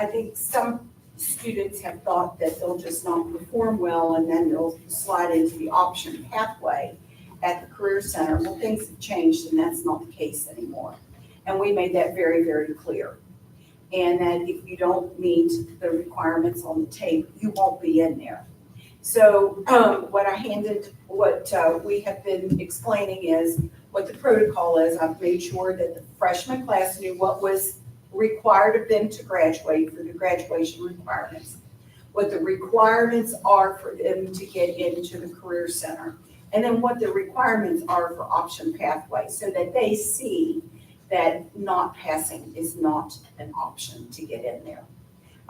I think some students have thought that they'll just not perform well and then they'll slide into the option pathway at the Career Center. Well, things have changed and that's not the case anymore. And we made that very, very clear. And that if you don't meet the requirements on the tape, you won't be in there. So what we have been explaining is what the protocol is. I've made sure that the freshman class knew what was required of them to graduate for the graduation requirements, what the requirements are for them to get into the Career Center, and then what the requirements are for option pathway, so that they see that not passing is not an option to get in there.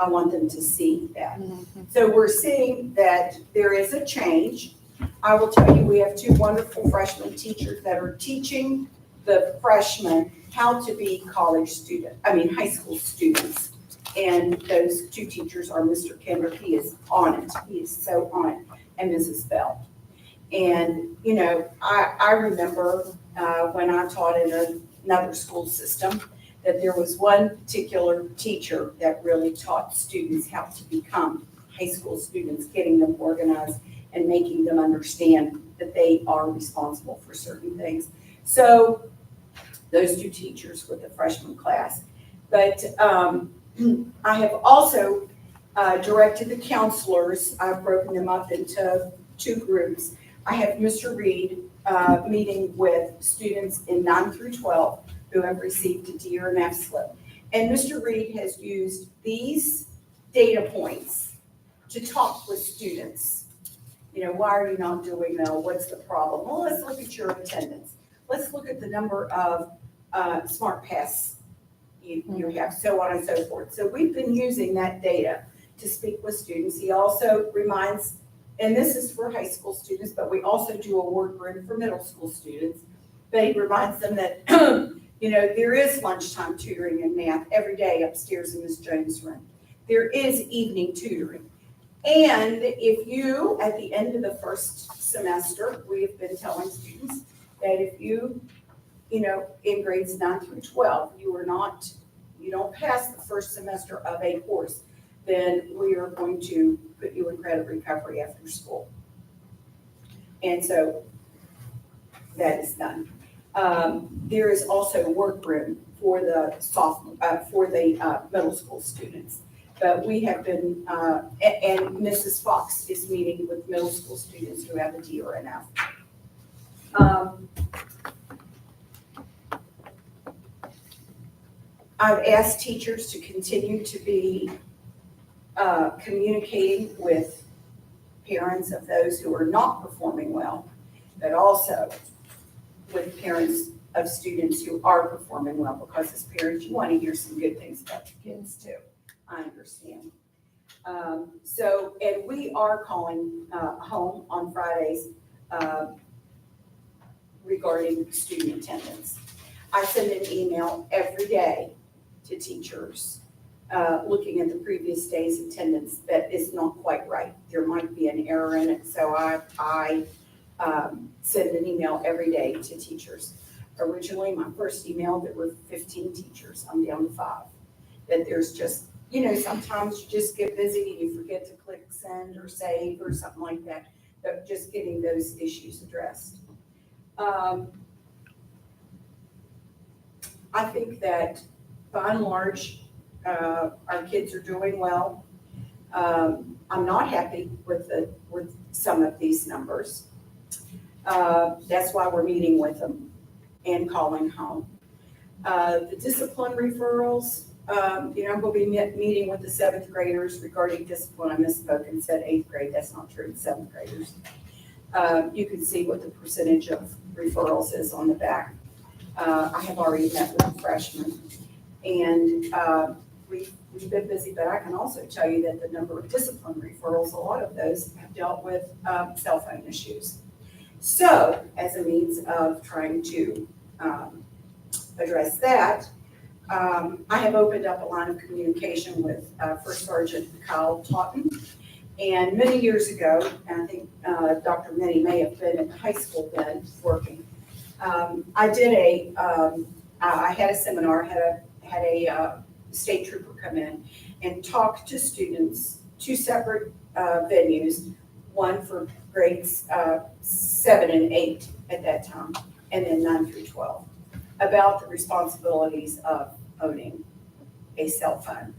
I want them to see that. So we're seeing that there is a change. I will tell you, we have two wonderful freshman teachers that are teaching the freshmen how to be high school students. And those two teachers are Mr. Kimber, he is on it. He is so on it, and Mrs. Bell. And, you know, I remember when I taught in another school system, that there was one particular teacher that really taught students how to become high school students, getting them organized and making them understand that they are responsible for certain things. So those two teachers with the freshman class. But I have also directed the counselors, I've broken them up into two groups. I have Mr. Reed meeting with students in 9 through 12 who have received a D or an F slip. And Mr. Reed has used these data points to talk with students. You know, why are you not doing well? What's the problem? Well, let's look at your attendance. Let's look at the number of smart pass you have, so on and so forth. So we've been using that data to speak with students. He also reminds, and this is for high school students, but we also do a work room for middle school students. But he reminds them that, you know, there is lunchtime tutoring in math every day upstairs in Ms. Jones' room. There is evening tutoring. And if you, at the end of the first semester, we have been telling students that if you know, in grades 9 through 12, you don't pass the first semester of a course, then we are going to put you in credit recovery after school. And so that is done. There is also work room for the middle school students. But we have been, and Mrs. Fox is meeting with middle school students who have a D or an F. I've asked teachers to continue to be communicating with parents of those who are not performing well, but also with parents of students who are performing well, because as parents, you want to hear some good things about your kids too. I understand. And we are calling home on Fridays regarding student attendance. I send an email every day to teachers looking at the previous day's attendance that is not quite right. There might be an error in it, so I send an email every day to teachers. Originally, my first email, there were 15 teachers. I'm down to 5. That there's just, you know, sometimes you just get busy and you forget to click send or save or something like that. But just getting those issues addressed. I think that by and large, our kids are doing well. I'm not happy with some of these numbers. That's why we're meeting with them and calling home. The discipline referrals, you know, we'll be meeting with the 7th graders regarding discipline. I misspoke and said 8th grade. That's not true. 7th graders. You can see what the percentage of referrals is on the back. I have already met with the freshmen, and we've been busy, but I can also tell you that the number of discipline referrals, a lot of those have dealt with cell phone issues. So, as a means of trying to address that, I have opened up a line of communication with First Sergeant Kyle Totten. And many years ago, and I think Dr. Minnie may have been at the high school then working, I had a seminar, had a state trooper come in and talk to students, 2 separate venues, one for grades 7 and 8 at that time, and then 9 through 12, about the responsibilities of owning a cell phone.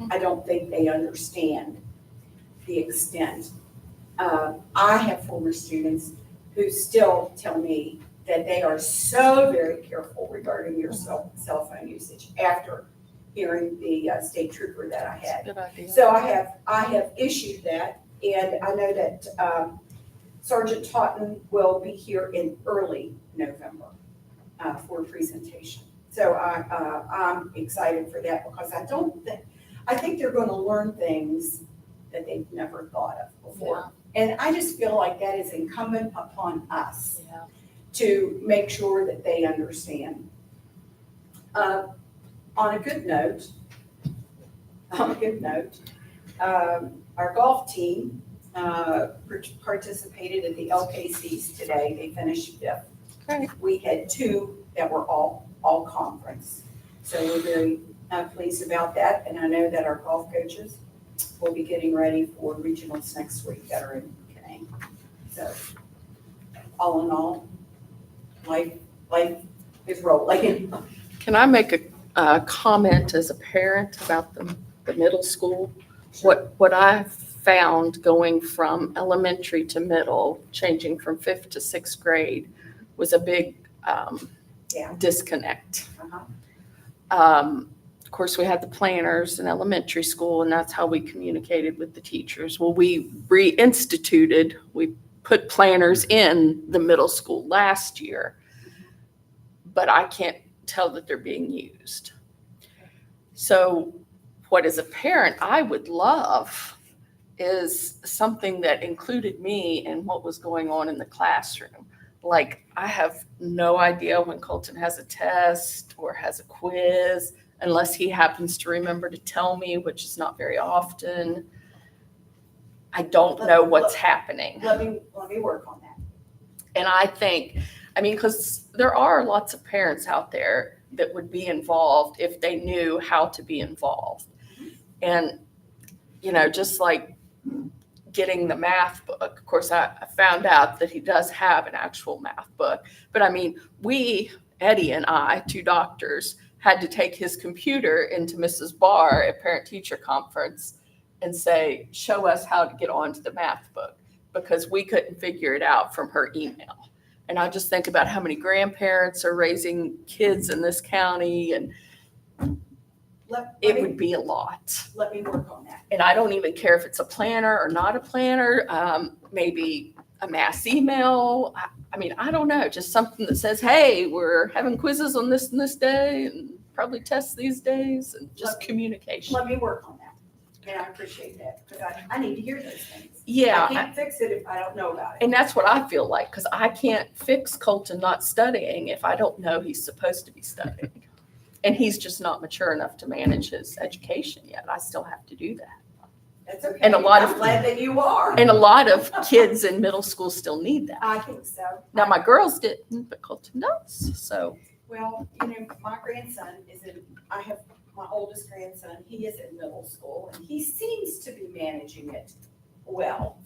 I don't think they understand the extent. I have former students who still tell me that they are so very careful regarding your cell phone usage after hearing the state trooper that I had. Good idea. So I have issued that, and I know that Sergeant Totten will be here in early November for a presentation. So I'm excited for that, because I think they're going to learn things that they've never thought of before. Yeah. And I just feel like that is incumbent upon us to make sure that they understand. On a good note, our golf team participated in the LKCs today. They finished fifth. Okay. We had 2 that were all conference. So we're very pleased about that. And I know that our golf coaches will be getting ready for regionals next week that are in Canaan. So all in all, life is rolling. Can I make a comment as a parent about the middle school? What I found going from elementary to middle, changing from 5th to 6th grade, was a big Yeah. disconnect. Uh-huh. Of course, we had the planners in elementary school, and that's how we communicated with the teachers. Well, we we put planners in the middle school last year, but I can't tell that they're being used. So what as a parent I would love is something that included me in what was going on in the classroom. Like, I have no idea when Colton has a test or has a quiz, unless he happens to remember to tell me, which is not very often. I don't know what's happening. Let me work on that. And I think, because there are lots of parents out there that would be involved if they knew how to be involved. And, just like getting the math book, of course, I found out that he does have an actual math book. But Eddie and I, 2 doctors, had to take his computer into Mrs. Barr at parent-teacher conference and say, show us how to get onto the math book, because we couldn't figure it out from her email. And I just think about how many grandparents are raising kids in this county, and it would be a lot. Let me work on that. And I don't even care if it's a planner or not a planner, maybe a mass email. I don't know, just something that says, hey, we're having quizzes on this and this day, and probably tests these days, and just communication. Let me work on that. And I appreciate that, because I need to hear those things. Yeah. I can't fix it if I don't know about it. And that's what I feel like, because I can't fix Colton not studying if I don't know he's supposed to be studying. And he's just not mature enough to manage his education yet. I still have to do that. That's okay. And I'm glad that you are. And a lot of kids in middle school still need that. I think so. Now, my girls didn't, but Colton does, so. Well, my grandson I have my oldest grandson, he is in middle school, and he seems to be managing it well.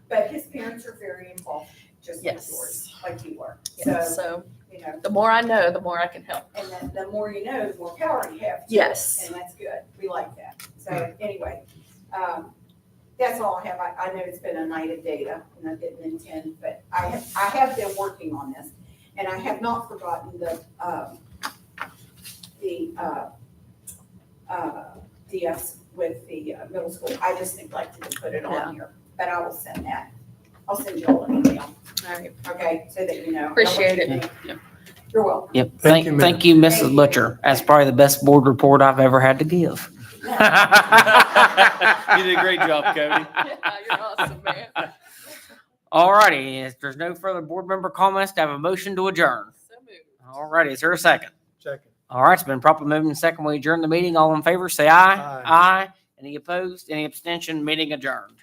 But his parents are very involved, just like yours, like you are. So, the more I know, the more I can help. And then the more you know, the more power you have. Yes. And that's good. We like that. So anyway, that's all I have. I know it's been a night of data, and I didn't intend, but I have been working on this, and I have not forgotten the DS with the middle school. I just neglected to put it on here, but I will send that. I'll send you all an email. All right. Okay, so that you know. Appreciate it. You're welcome. Yep. Thank you, Thank you, Thank Mrs. you. Butcher. That's probably the best board report I've ever had to give. You did a great job, Cody. Yeah, you're awesome, man. All righty. If there's no further board member comments, to have a motion to adjourn. So moved. All righty. Is there a second? Second. All right. It's been properly moved and second. We adjourn the meeting. All in favor, say aye. Aye. Aye. Any opposed? Any abstention? Meeting adjourned.